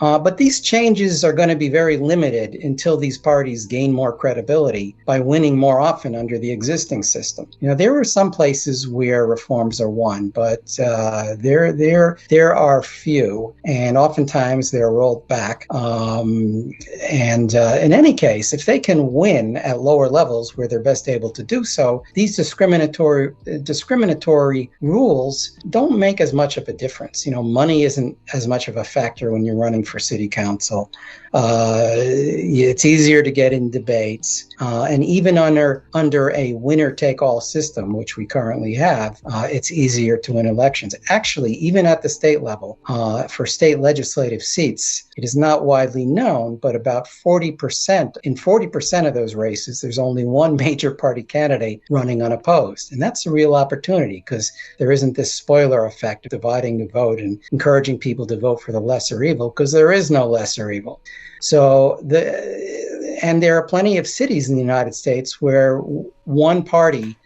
But these changes are going to be very limited until these parties gain more credibility by winning more often under the existing system. There are some places where reforms are won, but there are few, and oftentimes they're rolled back. And in any case, if they can win at lower levels where they're best able to do so, these discriminatory rules don't make as much of a difference. Money isn't as much of a factor when you're running for city council. It's easier to get in debates. And even under a winner-take-all system, which we currently have, it's easier to win elections. Actually, even at the state level, for state legislative seats, it is not widely known, but about 40%, in 40% of those races, there's only one major party candidate running unopposed. And that's a real opportunity because there isn't this spoiler effect of dividing the vote and encouraging people to vote for the lesser evil, because there is no lesser evil. So and there are plenty of cities in the United States where one party,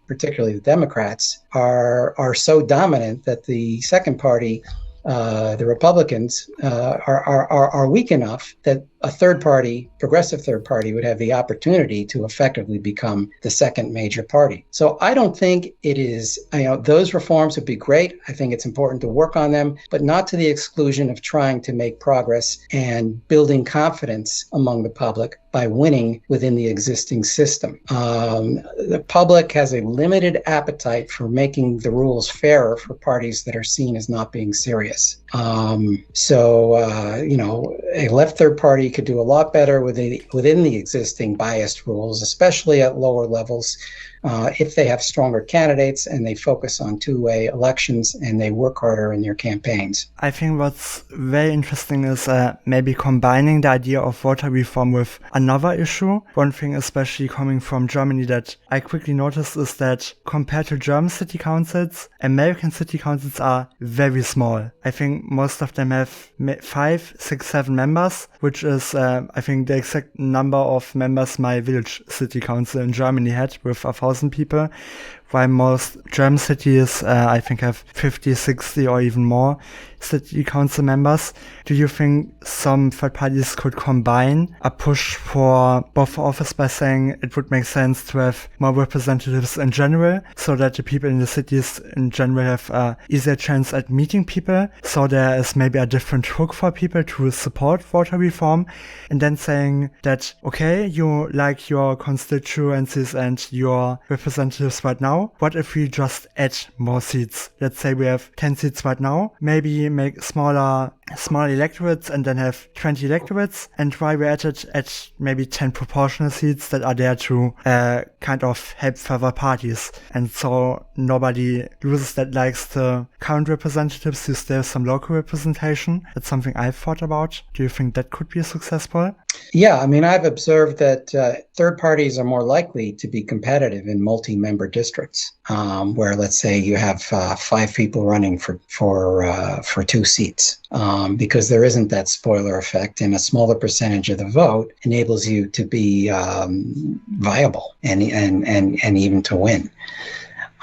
particularly the Democrats, are so dominant that the second party, the Republicans, are weak enough that a third party, progressive third party, would have the opportunity to effectively become the second major party. So I don't think it is, those reforms would be great. I think it's important to work on them, but not to the exclusion of trying to make progress and building confidence among the public by winning within the existing system. The public has a limited appetite for making the rules fairer for parties that are seen as not being serious. A left third party could do a lot better within the existing biased rules, especially at lower levels, if they have stronger candidates and they focus on two-way elections and they work harder in their campaigns. I think what's very interesting is maybe combining the idea of voter reform with another issue. One thing especially coming from Germany that I quickly noticed is that compared to German city councils, American city councils are very small. I think most of them have 5, 6, 7 members, which is I think the exact number of members my village city council in Germany had, with 1,000 people, while most German cities I think have 50, 60 or even more city council members. Do you think some third parties could combine a push for both office by saying it would make sense to have more representatives in general, so that the people in the cities in general have an easier chance at meeting people, so there is maybe a different hook for people to support voter reform, and then saying that, okay, you like your constituencies and your representatives right now, what if we just add more seats? Let's say we have 10 seats right now, maybe make smaller electorates and then have 20 electorates, and while we're at it, add maybe 10 proportional seats that are there to kind of help further parties. And so nobody loses that likes the current representatives, you still have some local representation. That's something I've thought about. Do you think that could be successful? Yeah, I mean, I've observed that third parties are more likely to be competitive in multi-member districts, where, let's say, you have 5 people running for 2 seats, because there isn't that spoiler effect, and a smaller percentage of the vote enables you to be viable and even to win.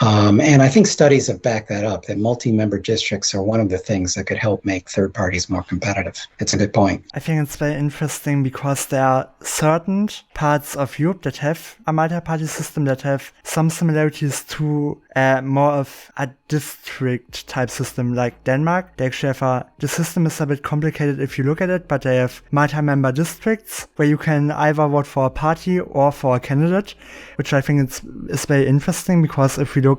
And I think studies have backed that up, that multi-member districts are one of the things that could help make third parties more competitive. It's a good point. I think it's very interesting because there are certain parts of Europe that have a multi-party system that have some similarities to more of a district type system like Denmark. They actually have the system is a bit complicated if you look at it, but they have multi-member districts where you can either vote for a party or for a candidate, which I think is very interesting, because if we look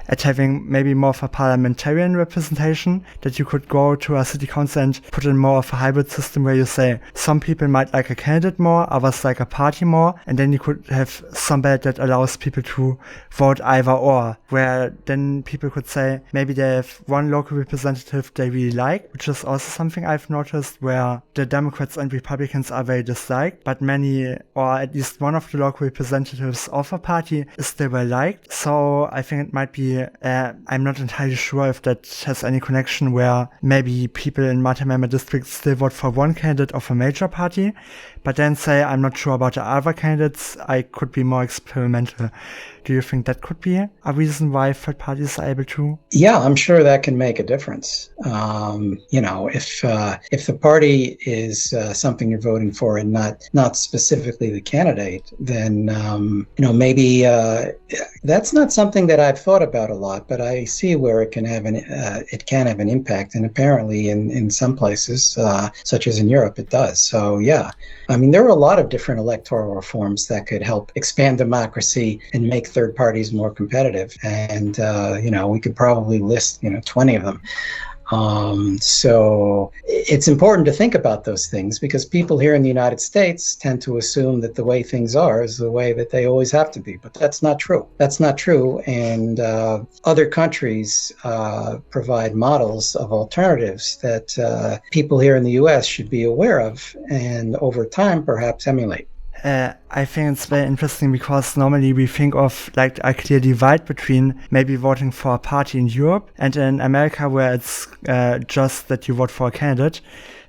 at having maybe more of a parliamentarian representation, that you could go to a city council and put in more of a hybrid system where you say some people might like a candidate more, others like a party more, and then you could have some ballot that allows people to vote either or, where then people could say maybe they have one local representative they really like, which is also something I've noticed, where the Democrats and Republicans are very disliked, but many, or at least one of the local representatives of a party is still well liked. So I think it might be I'm not entirely sure if that has any connection, where maybe people in multi-member districts still vote for one candidate of a major party, but then say, I'm not sure about the other candidates, I could be more experimental. Do you think that could be a reason why third parties are able to? Yeah, I'm sure that can make a difference. If the party is something you're voting for and not specifically the candidate, then maybe that's not something that I've thought about a lot. But I see where it can have an impact, and apparently in some places, such as in Europe, it does. So yeah, I mean, there are a lot of different electoral reforms that could help expand democracy and make third parties more competitive, and we could probably list 20 of them. So it's important to think about those things because people here in the United States tend to assume that the way things are is the way that they always have to be. But that's not true. That's not true. And other countries provide models of alternatives that people here in the US should be aware of and over time perhaps emulate. I think it's very interesting because normally we think of like a clear divide between maybe voting for a party in Europe and in America where it's just that you vote for a candidate.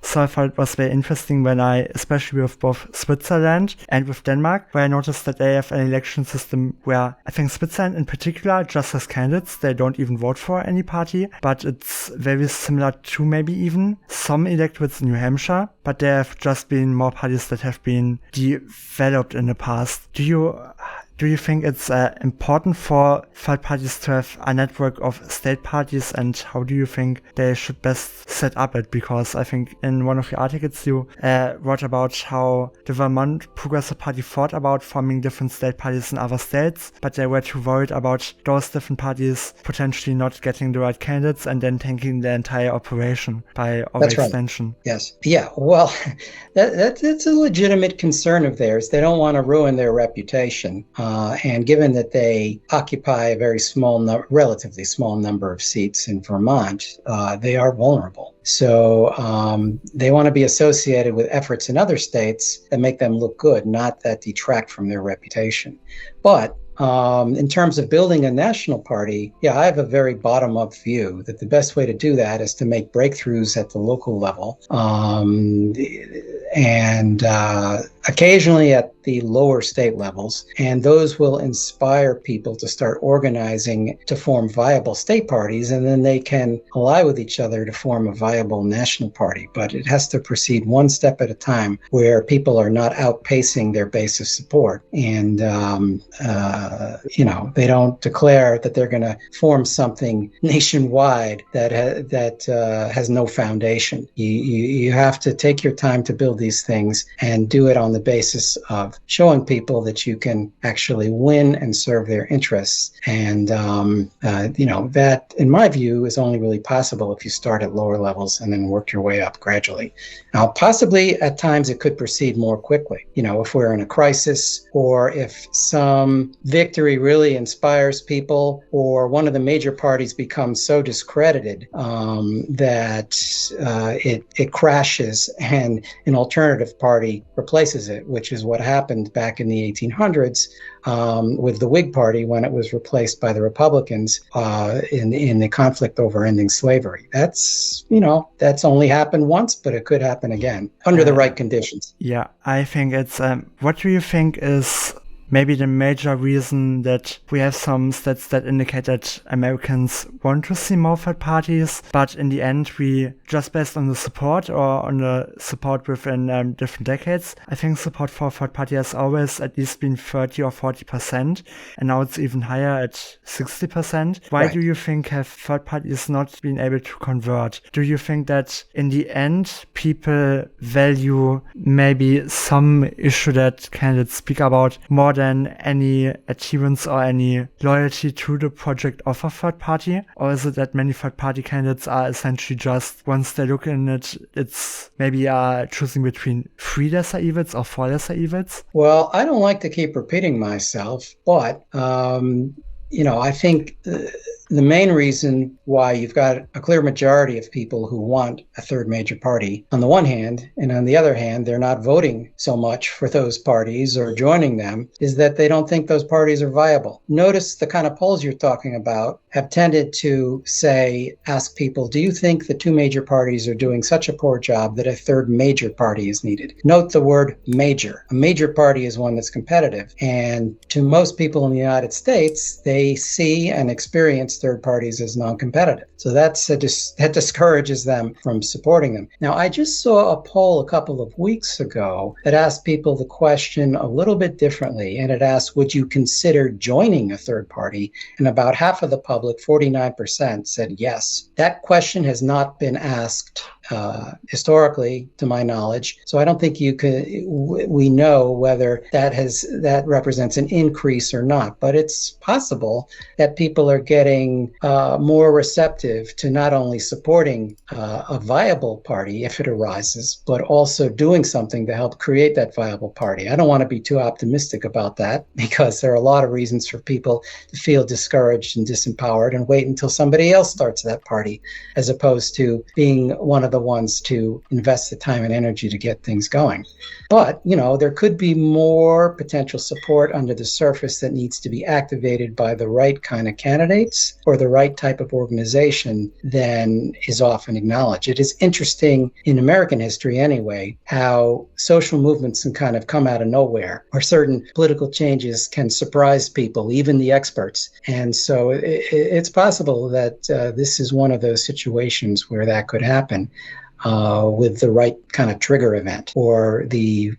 So I thought it was very interesting when especially with both Switzerland and with Denmark, where I noticed that they have an election system where I think Switzerland in particular just has candidates. They don't even vote for any party, but it's very similar to maybe even some electorates in New Hampshire, but there have just been more parties that have been developed in the past. Do you think it's important for third parties to have a network of state parties, and how do you think they should best set up it? Because I think in one of your articles you wrote about how the Vermont Progressive Party thought about forming different state parties in other states, but they were too worried about those different parties potentially not getting the right candidates and then tanking the entire operation by overextension. Right. Yes. Yeah. Well, that's a legitimate concern of theirs. They don't want to ruin their reputation. And given that they occupy a very relatively small number of seats in Vermont, they are vulnerable. So they want to be associated with efforts in other states that make them look good, not that detract from their reputation. But in terms of building a national party, I have a very bottom-up view that the best way to do that is to make breakthroughs at the local level and occasionally at the lower state levels. And those will inspire people to start organizing to form viable state parties, and then they can ally with each other to form a viable national party. But it has to proceed one step at a time where people are not outpacing their base of support. And, they don't declare that they're going to form something nationwide that has no foundation. You have to take your time to build these things and do it on the basis of showing people that you can actually win and serve their interests. And, that, in my view, is only really possible if you start at lower levels and then work your way up gradually. Now, possibly at times it could proceed more quickly. If we're in a crisis or if some victory really inspires people or one of the major parties becomes so discredited that it crashes and an alternative party replaces it, which is what happened back in the 1800s with the Whig Party when it was replaced by the Republicans in the conflict over ending slavery. That's only happened once, but it could happen again under the right conditions. Yeah, I think it's, what do you think is maybe the major reason that we have some stats that indicate that Americans want to see more third parties, but in the end we, just based on the support or on the support within different decades, I think support for a third party has always at least been 30 or 40%, and now it's even higher at 60%. Why do you think have third parties not been able to convert? Do you think that in the end people value maybe some issue that candidates speak about more than any achievements or any loyalty to the project of a third party? Or is it that many third party candidates are essentially just, once they look in it, it's maybe choosing between 3 lesser evils or 4 lesser evils? Well, I don't like to keep repeating myself, but I think the main reason why you've got a clear majority of people who want a third major party on the one hand, and on the other hand, they're not voting so much for those parties or joining them, is that they don't think those parties are viable. Notice the kind of polls you're talking about have tended to ask people, do you think the 2 major parties are doing such a poor job that a third major party is needed? Note the word major. A major party is one that's competitive. And to most people in the United States, they see and experience third parties as non-competitive. So that discourages them from supporting them. Now, I just saw a poll a couple of weeks ago that asked people the question a little bit differently. And it asked, would you consider joining a third party? And about half of the public, 49%, said yes. That question has not been asked historically, to my knowledge. So I don't think we know whether that represents an increase or not. But it's possible that people are getting more receptive to not only supporting a viable party if it arises, but also doing something to help create that viable party. I don't want to be too optimistic about that, because there are a lot of reasons for people to feel discouraged and disempowered and wait until somebody else starts that party, as opposed to being one of the ones to invest the time and energy to get things going. But, there could be more potential support under the surface that needs to be activated by the right kind of candidates or the right type of organization than is often acknowledged. It is interesting in American history anyway, how social movements can kind of come out of nowhere, or certain political changes can surprise people, even the experts. And so it's possible that this is one of those situations where that could happen. With the right kind of trigger event, or the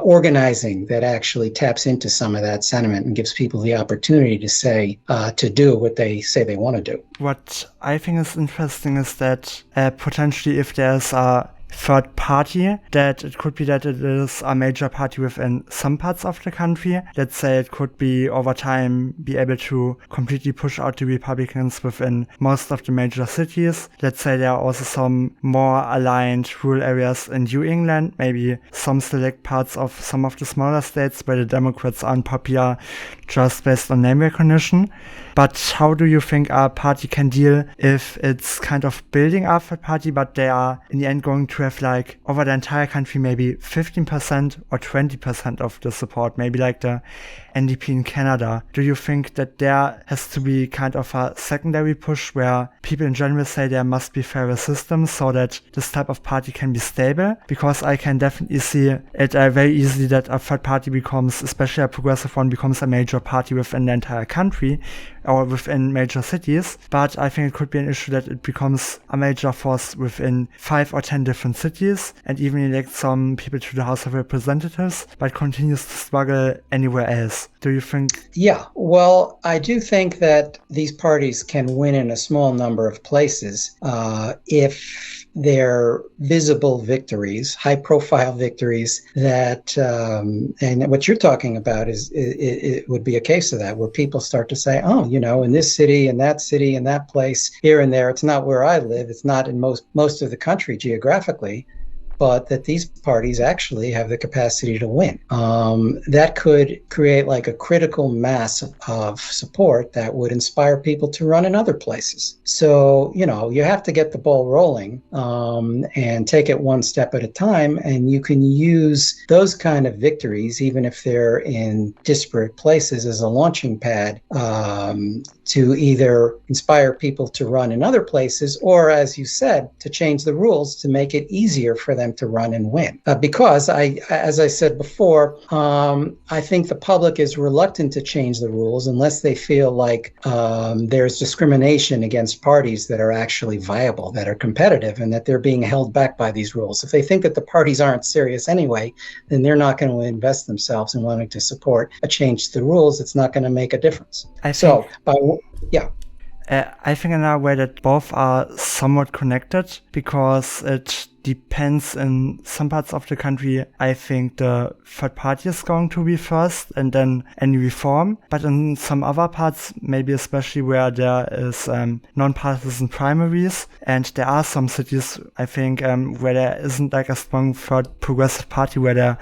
organizing that actually taps into some of that sentiment and gives people the opportunity to do what they say they want to do. What I think is interesting is that potentially if there's a third party, that it could be that it is a major party within some parts of the country. Let's say it could be over time be able to completely push out the Republicans within most of the major cities. Let's say there are also some more aligned rural areas in New England, maybe some select parts of some of the smaller states where the Democrats are unpopular just based on name recognition. But how do you think a party can deal if it's kind of building up a party, but they are in the end going to have like over the entire country maybe 15% or 20% of the support, maybe like the NDP in Canada? Do you think that there has to be kind of a secondary push where people in general say there must be fairer systems so that this type of party can be stable? Because I can definitely see it very easily that a third party becomes, especially a progressive one, becomes a major party within the entire country or within major cities. But I think it could be an issue that it becomes a major force within 5 or 10 different cities and even elect some people to the House of Representatives, but continues to struggle anywhere else. Do you think? Yeah, well, I do think that these parties can win in a small number of places if they're visible victories, high-profile victories that, and what you're talking about it would be a case of that, where people start to say, oh, in this city and that place, here and there, it's not where I live, it's not in most of the country geographically, but that these parties actually have the capacity to win. That could create like a critical mass of support that would inspire people to run in other places. So, you have to get the ball rolling and take it one step at a time. And you can use those kind of victories, even if they're in disparate places, as a launching pad to either inspire people to run in other places, or, as you said, to change the rules to make it easier for them to run and win. Because as I said before, I think the public is reluctant to change the rules unless they feel like there's discrimination against parties that are actually viable, that are competitive, and that they're being held back by these rules. If they think that the parties aren't serious anyway, then they're not going to invest themselves in wanting to support a change to the rules. It's not going to make a difference. I think in a way that both are somewhat connected, because it depends. In some parts of the country, I think the third party is going to be first and then any reform. But in some other parts, maybe especially where there is non-partisan primaries, and there are some cities, I think, where there isn't like a strong third progressive party, where there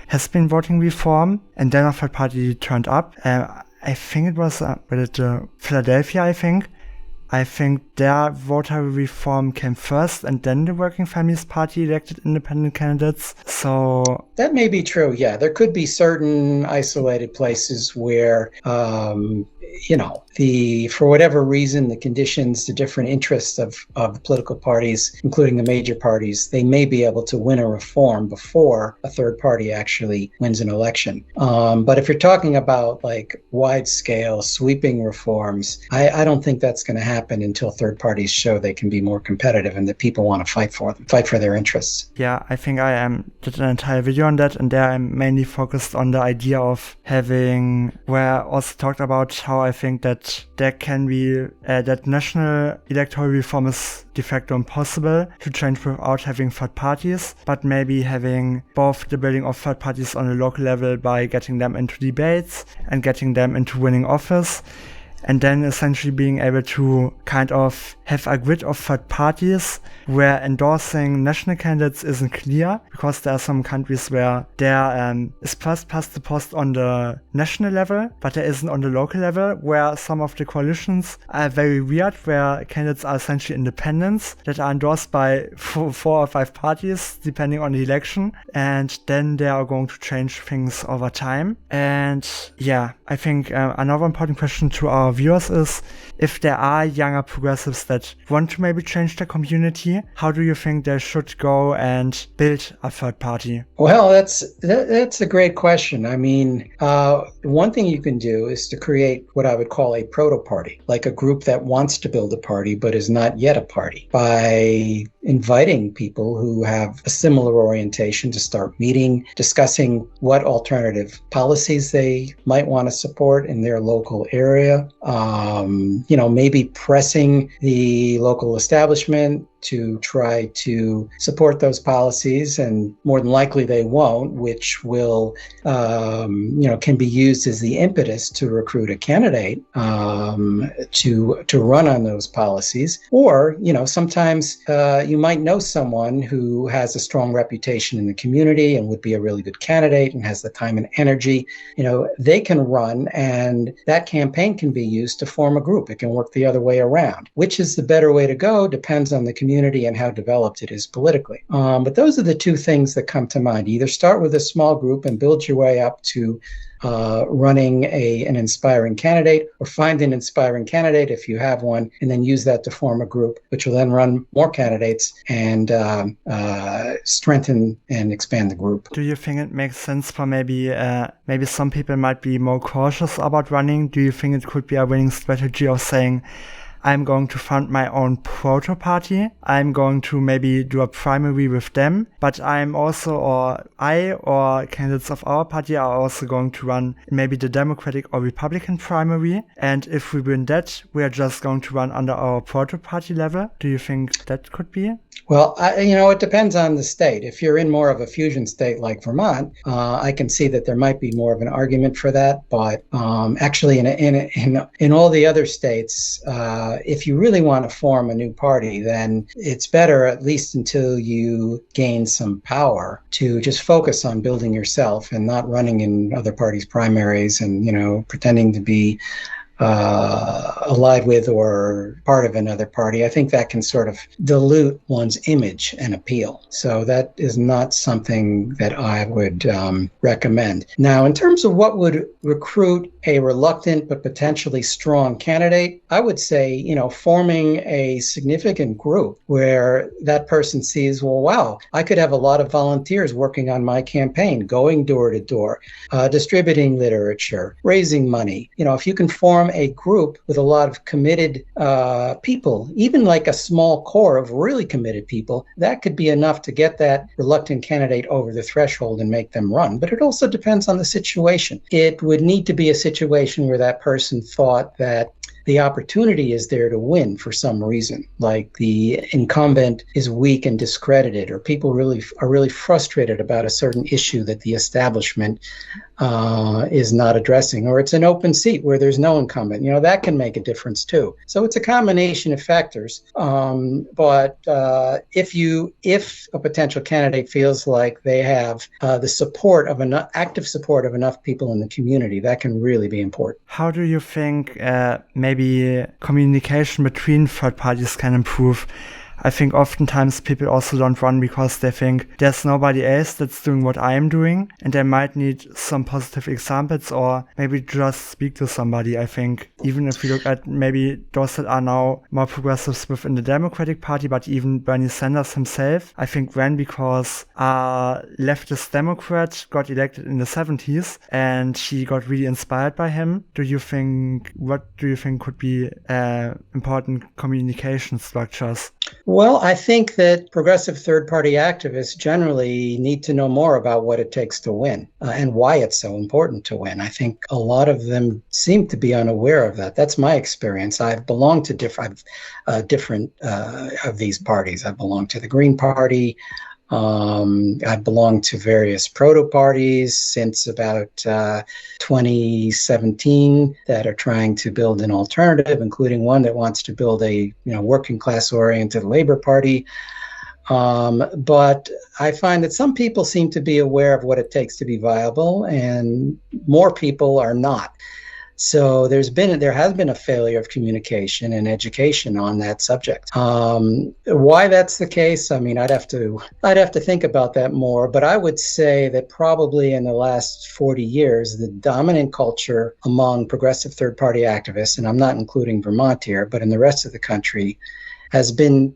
has been voting reform, and then a third party turned up. I think it was Philadelphia, I think their voter reform came first, and then the Working Families Party elected independent candidates. So that may be true. Yeah, there could be certain isolated places where, for whatever reason, the conditions, the different interests of the political parties, including the major parties, they may be able to win a reform before a third party actually wins an election. But if you're talking about like wide-scale sweeping reforms, I don't think that's going to happen until third parties show they can be more competitive and that people want to fight for their interests. Yeah, I think I did an entire video on that, and there I'm mainly focused on the idea of having, where I also talked about how how I think that there can be that national electoral reform is de facto impossible to change without having third parties, but maybe having both the building of third parties on a local level by getting them into debates and getting them into winning office, and then essentially being able to kind of have a grid of third parties where endorsing national candidates isn't clear, because there are some countries where there is first past the post on the national level, but there isn't on the local level, where some of the coalitions are very weird, where candidates are essentially independents that are endorsed by four or five parties, depending on the election, and then they are going to change things over time. And yeah, I think another important question to our viewers is, if there are younger progressives that want to maybe change their community, how do you think they should go and build a third party? Well, that's a great question. I mean, one thing you can do is to create what I would call a proto-party, like a group that wants to build a party but is not yet a party, by inviting people who have a similar orientation to start meeting, discussing what alternative policies they might want to support in their local area, maybe pressing the local establishment to try to support those policies, and more than likely they won't, which will, can be used as the impetus to recruit a candidate to run on those policies. Or, sometimes you might know someone who has a strong reputation in the community and would be a really good candidate and has the time and energy. They can run, and that campaign can be used to form a group. It can work the other way around. Which is the better way to go depends on the community and how developed it is politically. But those are the two things that come to mind. Either start with a small group and build your way up to running an inspiring candidate, or find an inspiring candidate if you have one, and then use that to form a group, which will then run more candidates and strengthen and expand the group. Do you think it makes sense for maybe some people might be more cautious about running? Do you think it could be a winning strategy of saying, I'm going to found my own proto-party, I'm going to maybe do a primary with them, but I'm also, or candidates of our party are also going to run maybe the Democratic or Republican primary, and if we win that, we are just going to run under our proto-party level? Do you think that could be? Well, it depends on the state. If you're in more of a fusion state like Vermont, I can see that there might be more of an argument for that. But actually, in all the other states, if you really want to form a new party, then it's better, at least until you gain some power, to just focus on building yourself and not running in other parties' primaries and pretending to be allied with or part of another party. I think that can sort of dilute one's image and appeal. So that is not something that I would recommend. Now, in terms of what would recruit a reluctant but potentially strong candidate, I would say, forming a significant group where that person sees, well, wow, I could have a lot of volunteers working on my campaign, going door to door, distributing literature, raising money. If you can form a group with a lot of committed people, even like a small core of really committed people, that could be enough to get that reluctant candidate over the threshold and make them run. But it also depends on the situation. It would need to be a situation where that person thought that the opportunity is there to win for some reason, like the incumbent is weak and discredited, or people are really frustrated about a certain issue that the establishment is not addressing, or it's an open seat where there's no incumbent. That can make a difference too. So it's a combination of factors. But if a potential candidate feels like they have the active support of enough people in the community, that can really be important. How do you think maybe communication between third parties can improve? I think oftentimes people also don't run because they think there's nobody else that's doing what I'm doing, and they might need some positive examples or maybe just speak to somebody. I think even if you look at maybe those that are now more progressives within the Democratic Party, but even Bernie Sanders himself, I think ran because a leftist Democrat got elected in the 70s and she got really inspired by him. What do you think could be important communication structures? Well, I think that progressive third-party activists generally need to know more about what it takes to win and why it's so important to win. I think a lot of them seem to be unaware of that. That's my experience. I've belonged to different of these parties. I've belonged to the Green Party. I've belonged to various proto-parties since about 2017 that are trying to build an alternative, including one that wants to build a working class oriented Labor Party. But I find that some people seem to be aware of what it takes to be viable, and more people are not. So there has been a failure of communication and education on that subject. Why that's the case, I mean, I'd have to think about that more. But I would say that probably in the last 40 years, the dominant culture among progressive third-party activists, and I'm not including Vermont here, but in the rest of the country, has been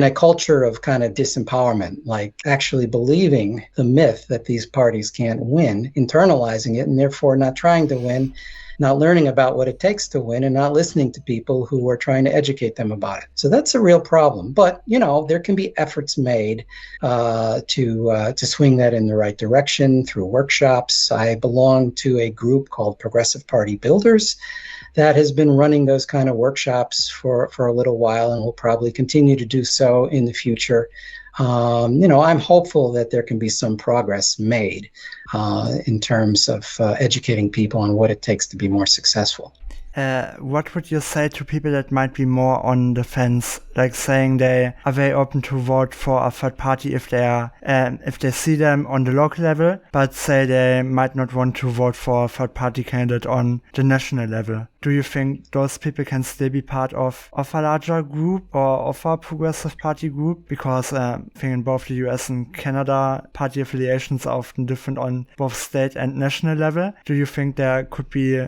a culture of kind of disempowerment, like actually believing the myth that these parties can't win, internalizing it, and therefore not trying to win, not learning about what it takes to win, and not listening to people who are trying to educate them about it. So that's a real problem. But there can be efforts made to swing that in the right direction through workshops. I belong to a group called Progressive Party Builders that has been running those kind of workshops for a little while and will probably continue to do so in the future. I'm hopeful that there can be some progress made in terms of educating people on what it takes to be more successful. What would you say to people that might be more on the fence, like saying they are very open to vote for a third party if they see them on the local level, but say they might not want to vote for a third party candidate on the national level? Do you think those people can still be part of a larger group or of a progressive party group? Because I think in both the US and Canada, party affiliations are often different on both state and national level. Do you think there could be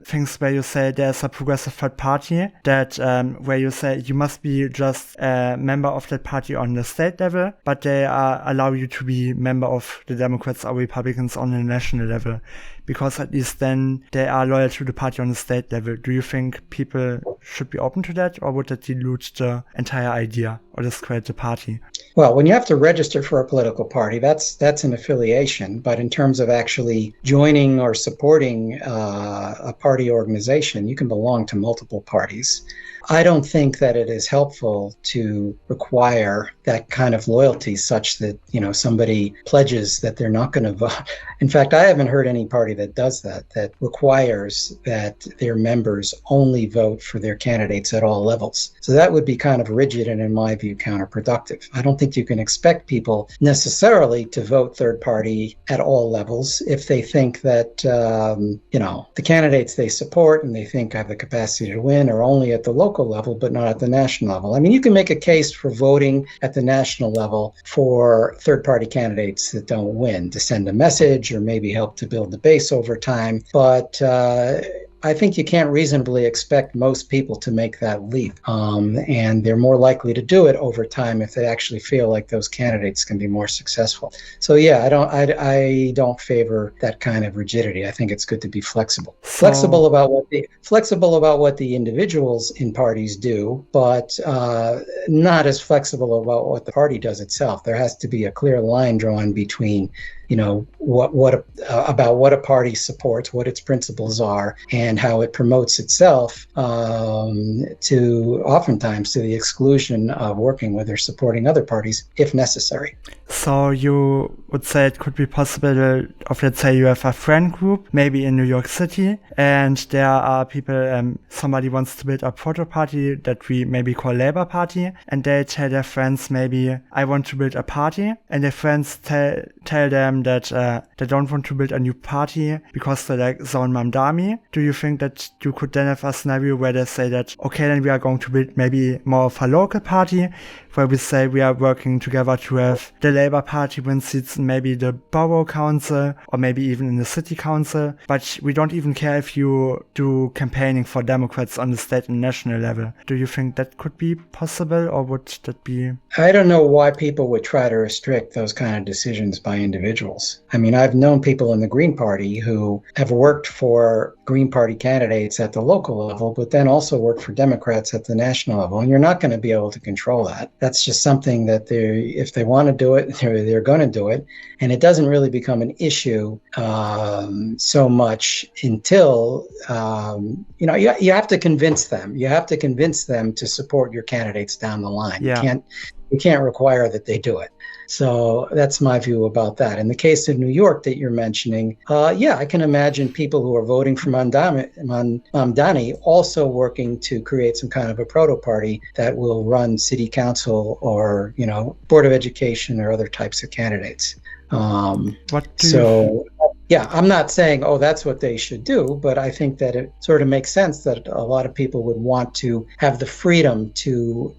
things where you say there's a progressive third party that where you say you must be just a member of that party on the state level, but they allow you to be member of the Democrats or Republicans on the national level? Because at least then they are loyal to the party on the state level. Do you think people should be open to that, or would that dilute the entire idea or discredit the party? Well, when you have to register for a political party, that's an affiliation. But in terms of actually joining or supporting a party organization, you can belong to multiple parties. I don't think that it is helpful to require that kind of loyalty such that, somebody pledges that they're not going to vote. In fact, I haven't heard any party that does that requires that their members only vote for their candidates at all levels. So that would be kind of rigid and, in my view, counterproductive. I don't think you can expect people necessarily to vote third party at all levels if they think that, the candidates they support and they think have the capacity to win are only at the local level, but not at the national level. I mean, you can make a case for voting at the national level for third-party candidates that don't win to send a message or maybe help to build the base over time. But I think you can't reasonably expect most people to make that leap. And they're more likely to do it over time if they actually feel like those candidates can be more successful. So yeah, I don't favor that kind of rigidity. I think it's good to be flexible. Flexible about what the individuals in parties do, but not as flexible about what the party does itself. There has to be a clear line drawn between about what a party supports, what its principles are, and how it promotes itself oftentimes to the exclusion of working with or supporting other parties if necessary. So you would say it could be possible of, let's say you have a friend group, maybe in New York City, and there are people, somebody wants to build a proto party that we maybe call Labor Party, and they tell their friends maybe, I want to build a party, and their friends tell them that they don't want to build a new party because they like Zohran Mamdani. Do you think that you could then have a scenario where they say that, okay, then we are going to build maybe more of a local party, where we say we are working together to have the Labor Party win seats in maybe the borough council or maybe even in the city council, but we don't even care if you do campaigning for Democrats on the state and national level. Do you think that could be possible, or would that be? I don't know why people would try to restrict those kind of decisions by individuals. I mean, I've known people in the Green Party who have worked for Green Party candidates at the local level, but then also work for Democrats at the national level. And you're not going to be able to control that. That's just something that if they want to do it, they're going to do it. And it doesn't really become an issue so much until, you have to convince them. You have to convince them to support your candidates down the line. Yeah. You can't require that they do it. So that's my view about that. In the case of New York that you're mentioning, I can imagine people who are voting for Mamdani also working to create some kind of a proto-party that will run city council or, Board of Education or other types of candidates. I'm not saying, that's what they should do, but I think that it sort of makes sense that a lot of people would want to have the freedom to,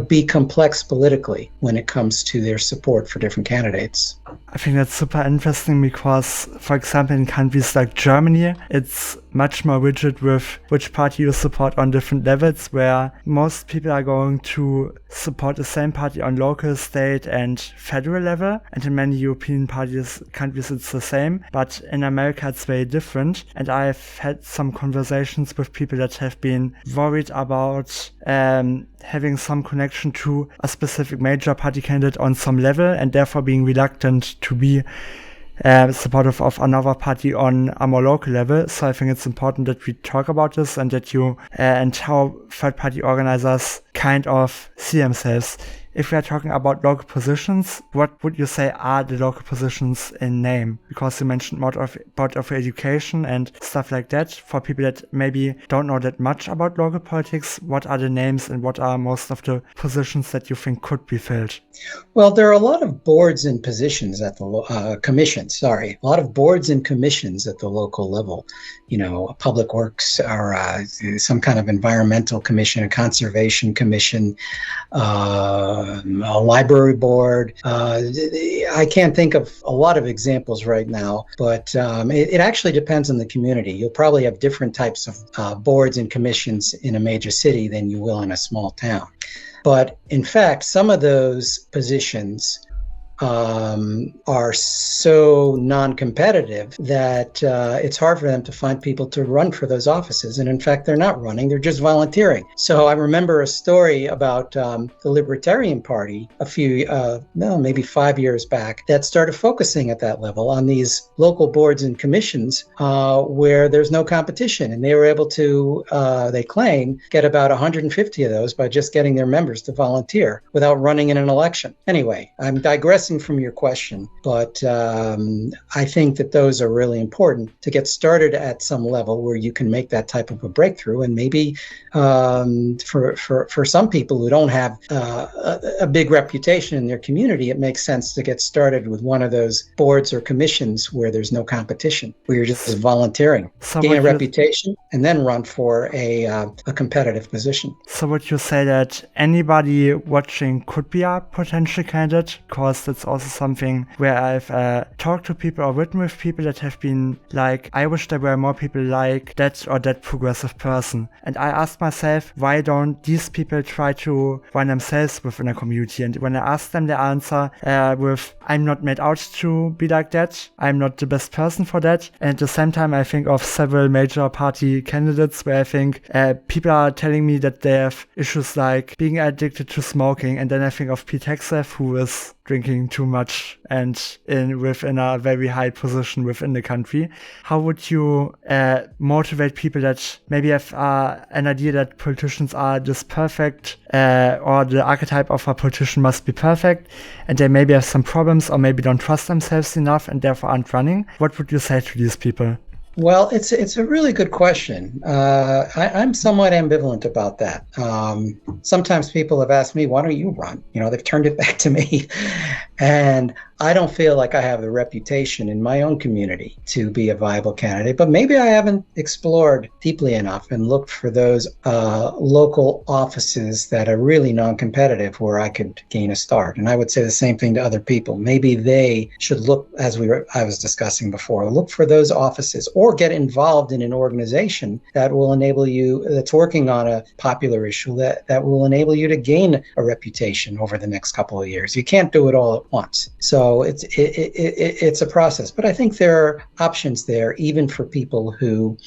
be complex politically when it comes to their support for different candidates. I think that's super interesting because, for example, in countries like Germany, it's much more rigid with which party you support on different levels, where most people are going to support the same party on local, state, and federal level. And in many European countries, it's the same. But in America, it's very different. And I've had some conversations with people that have been worried about having some connection to a specific major party candidate on some level, and therefore being reluctant to be supportive of another party on a more local level. So I think it's important that we talk about this and that you and how third-party organizers kind of see themselves. If we are talking about local positions, what would you say are the local positions in name? Because you mentioned Board of Education and stuff like that. For people that maybe don't know that much about local politics, what are the names and what are most of the positions that you think could be filled? Well, there are a lot of boards and positions at the commissions. A lot of boards and commissions at the local level. Public works or some kind of environmental commission, a conservation commission, a library board. I can't think of a lot of examples right now, but it actually depends on the community. You'll probably have different types of boards and commissions in a major city than you will in a small town. But in fact, some of those positions are so non-competitive that it's hard for them to find people to run for those offices. And in fact, they're not running, they're just volunteering. So I remember a story about the Libertarian Party maybe 5 years back that started focusing at that level on these local boards and commissions where there's no competition. And they were able to, they claim, get about 150 of those by just getting their members to volunteer without running in an election. Anyway, I'm digressing from your question, but I think that those are really important to get started at some level where you can make that type of a breakthrough. And maybe for some people who don't have a big reputation in their community, it makes sense to get started with one of those boards or commissions where there's no competition, where you're just volunteering, gain a reputation, and then run for a competitive position. So would you say that anybody watching could be a potential candidate? Because that's also something where I've talked to people or written with people that have been like, I wish there were more people like that or that progressive person. And I asked myself, why don't these people try to run themselves within a community? And when I asked them, the answer with, I'm not made out to be like that, I'm not the best person for that. And at the same time, I think of several major party candidates where I think people are telling me that they have issues like being addicted to smoking. And then I think of Pete Hegseth, who is drinking too much and within a very high position within the country. How would you motivate people that maybe have an idea that politicians are just perfect or the archetype of a politician must be perfect, and they maybe have some problems or maybe don't trust themselves enough and therefore aren't running? What would you say to these people? Well, it's a really good question. I'm somewhat ambivalent about that. Sometimes people have asked me, why don't you run? They've turned it back to me. And I don't feel like I have the reputation in my own community to be a viable candidate, but maybe I haven't explored deeply enough and looked for those local offices that are really non-competitive where I could gain a start. And I would say the same thing to other people. Maybe they should look, I was discussing before, look for those offices or or get involved in an organization that will enable you, that's working on a popular issue that will enable you to gain a reputation over the next couple of years. You can't do it all at once. So it's a process. But I think there are options there, even for people who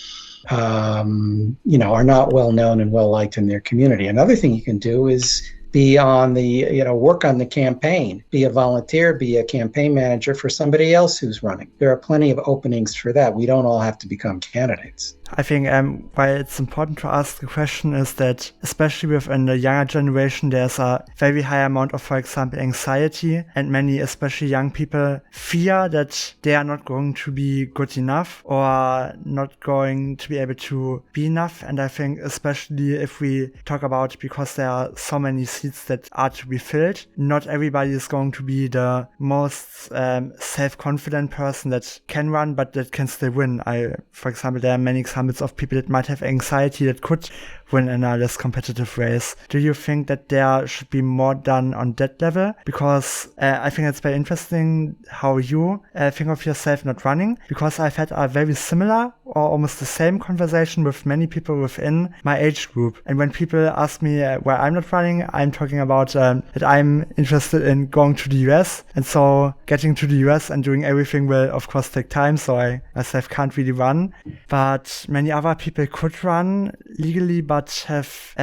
are not well known and well liked in their community. Another thing you can do is be on the, work on the campaign, be a volunteer, be a campaign manager for somebody else who's running. There are plenty of openings for that. We don't all have to become candidates. I think why it's important to ask the question is that, especially within the younger generation, there's a very high amount of, for example, anxiety, and many, especially young people, fear that they are not going to be good enough or not going to be able to be enough. And I think especially if we talk about, because there are so many seats that are to be filled, not everybody is going to be the most self-confident person that can run, but that can still win. For example, there are many examples of people that might have anxiety that could win in a less competitive race. Do you think that there should be more done on that level? Because I think it's very interesting how you think of yourself not running, because I've had a very similar or almost the same conversation with many people within my age group. And when people ask me why I'm not running, I'm talking about that I'm interested in going to the US. And so getting to the US and doing everything will, of course, take time. So I myself can't really run. But many other people could run legally, but have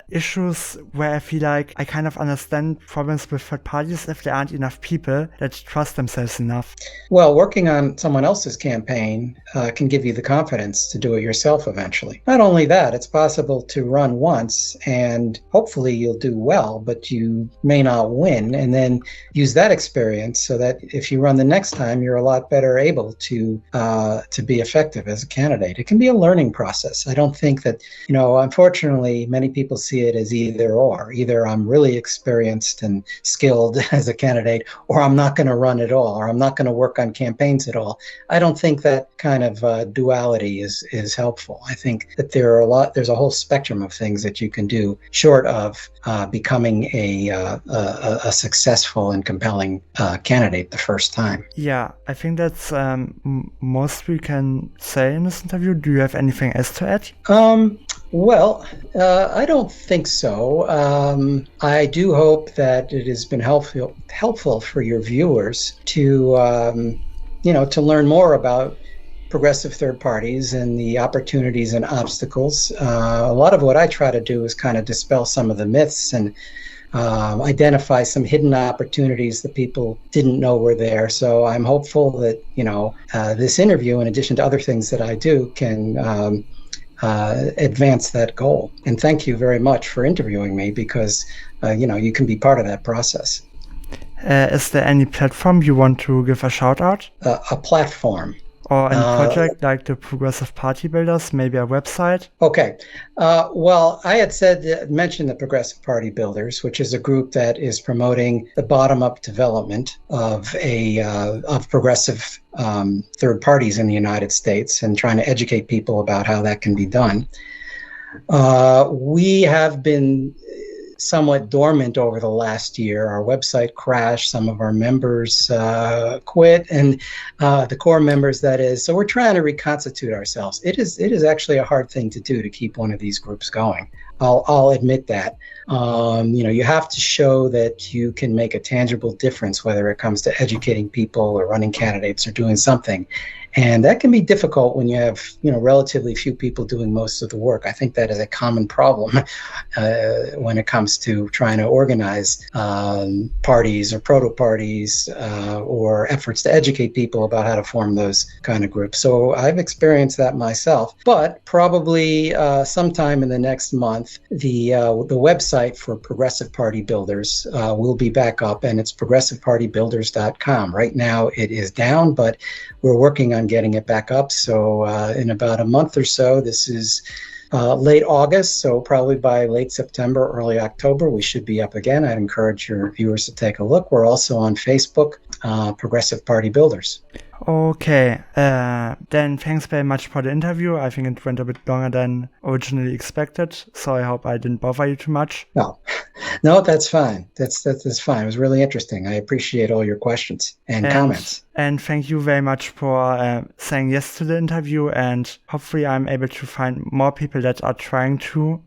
issues where I feel like I kind of understand problems with third parties if there aren't enough people that trust themselves enough. Well, working on someone else's campaign can give you the confidence to do it yourself eventually. Not only that, it's possible to run once and hopefully you'll do well, but you may not win, and then use that experience so that if you run the next time, you're a lot better able to be effective as a candidate. It can be a learning process. I don't think that, unfortunately, many people see it as either or. Either I'm really experienced and skilled as a candidate, or I'm not going to run at all, or I'm not going to work on campaigns at all. I don't think that kind of duality is helpful. I think that there's a whole spectrum of things that you can do short of becoming a successful and compelling candidate the first time. Yeah, I think that's most we can say in this interview. Do you have anything else to add? Well, I don't think so. I do hope that it has been helpful for your viewers to learn more about progressive third parties and the opportunities and obstacles. A lot of what I try to do is kind of dispel some of the myths and identify some hidden opportunities that people didn't know were there. So I'm hopeful that, this interview, in addition to other things that I do, can advance that goal. And thank you very much for interviewing me, because, you can be part of that process. Is there any platform you want to give a shout out? A platform. Or any project like the Progressive Party Builders, maybe a website? Okay. Well, I had mentioned the Progressive Party Builders, which is a group that is promoting the bottom-up development of progressive third parties in the United States and trying to educate people about how that can be done. We have been somewhat dormant over the last year. Our website crashed, some of our members quit, and the core members, that is. So we're trying to reconstitute ourselves. It is actually a hard thing to do, to keep one of these groups going. I'll admit that. You have to show that you can make a tangible difference, whether it comes to educating people or running candidates or doing something. And that can be difficult when you have, relatively few people doing most of the work. I think that is a common problem when it comes to trying to organize parties or proto-parties or efforts to educate people about how to form those kind of groups. So I've experienced that myself. But probably sometime in the next month, the website for Progressive Party Builders will be back up, and it's progressivepartybuilders.com. Right now it is down, but we're working on getting it back up. So in about a month or so, this is late August, so probably by late September, early October, we should be up again. I'd encourage your viewers to take a look. We're also on Facebook, Progressive Party Builders. Okay, then thanks very much for the interview. I think it went a bit longer than originally expected, so I hope I didn't bother you too much. No, that's fine. That's fine. It was really interesting. I appreciate all your questions and comments. And thank you very much for saying yes to the interview, and hopefully I'm able to find more people that are trying to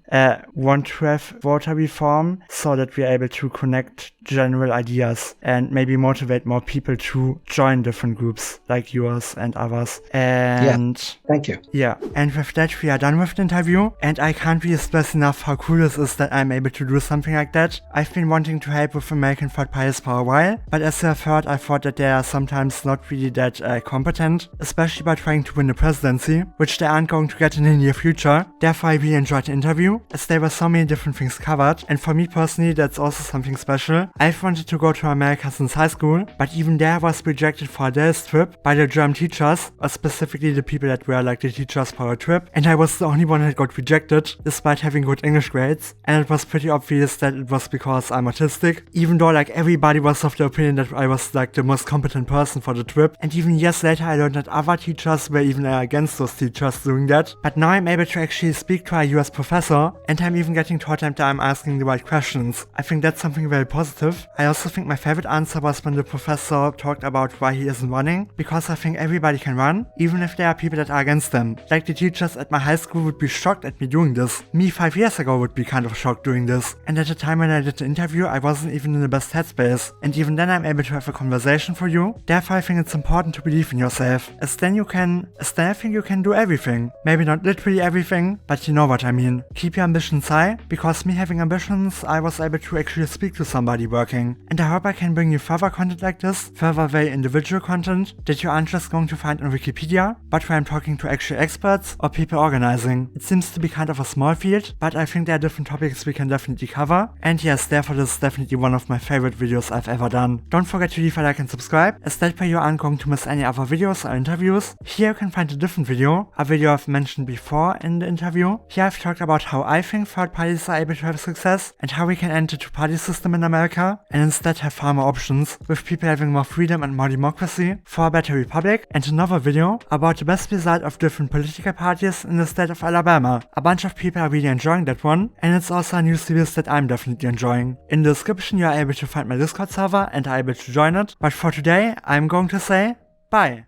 want to have voter reform, so that we are able to connect general ideas and maybe motivate more people to join different groups like yours and others. And thank you. Yeah, and with that we are done with the interview, and I can't really stress enough how cool this is that I'm able to do something like that. I've been wanting to help with American third parties for a while, but as you have heard, I thought that they are sometimes not really that competent, especially by trying to win the presidency, which they aren't going to get in the near future. Therefore I really enjoyed the interview, as there were so many different things covered, and for me personally that's also something special. I've wanted to go to America since high school, but even there I was rejected for a day's trip by the German teachers, or specifically the people that were like the teachers for a trip, and I was the only one that got rejected, despite having good English grades, and it was pretty obvious that it was because I'm autistic, even though like everybody was of the opinion that I was like the most competent person for the trip, and even years later I learned that other teachers were even against those teachers doing that. But now I'm able to actually speak to a US professor, and I'm even getting taught that I'm asking the right questions. I think that's something very positive. I also think my favorite answer was when the professor talked about why he isn't running, because I think everybody can run, even if there are people that are against them. Like the teachers at my high school would be shocked at me doing this. Me 5 years ago would be kind of shocked doing this. And at the time when I did the interview, I wasn't even in the best headspace. And even then I'm able to have a conversation for you. Therefore I think it's important to believe in yourself, as then I think you can do everything. Maybe not literally everything, but you know what I mean. Keep your ambitions high, because me having ambitions, I was able to actually speak to somebody working. And I hope I can bring you further content like this, further very individual content that you aren't just going to find on Wikipedia, but where I'm talking to actual experts or people organizing. It seems to be kind of a small field, but I think there are different topics we can definitely cover. And yes, therefore this is definitely one of my favorite videos I've ever done. Don't forget to leave a like and subscribe, as that way you aren't going to miss any other videos or interviews. Here you can find a different video, a video I've mentioned before in the interview. Here I've talked about how I think third parties are able to have success, and how we can end the two-party system in America, and instead have far more options, with people having more freedom and more democracy for a better republic. And another video about the best result of different political parties in the state of Alabama. A bunch of people are really enjoying that one, and it's also a new series that I'm definitely enjoying. In the description you are able to find my Discord server and are able to join it. But for today, I'm going to say bye.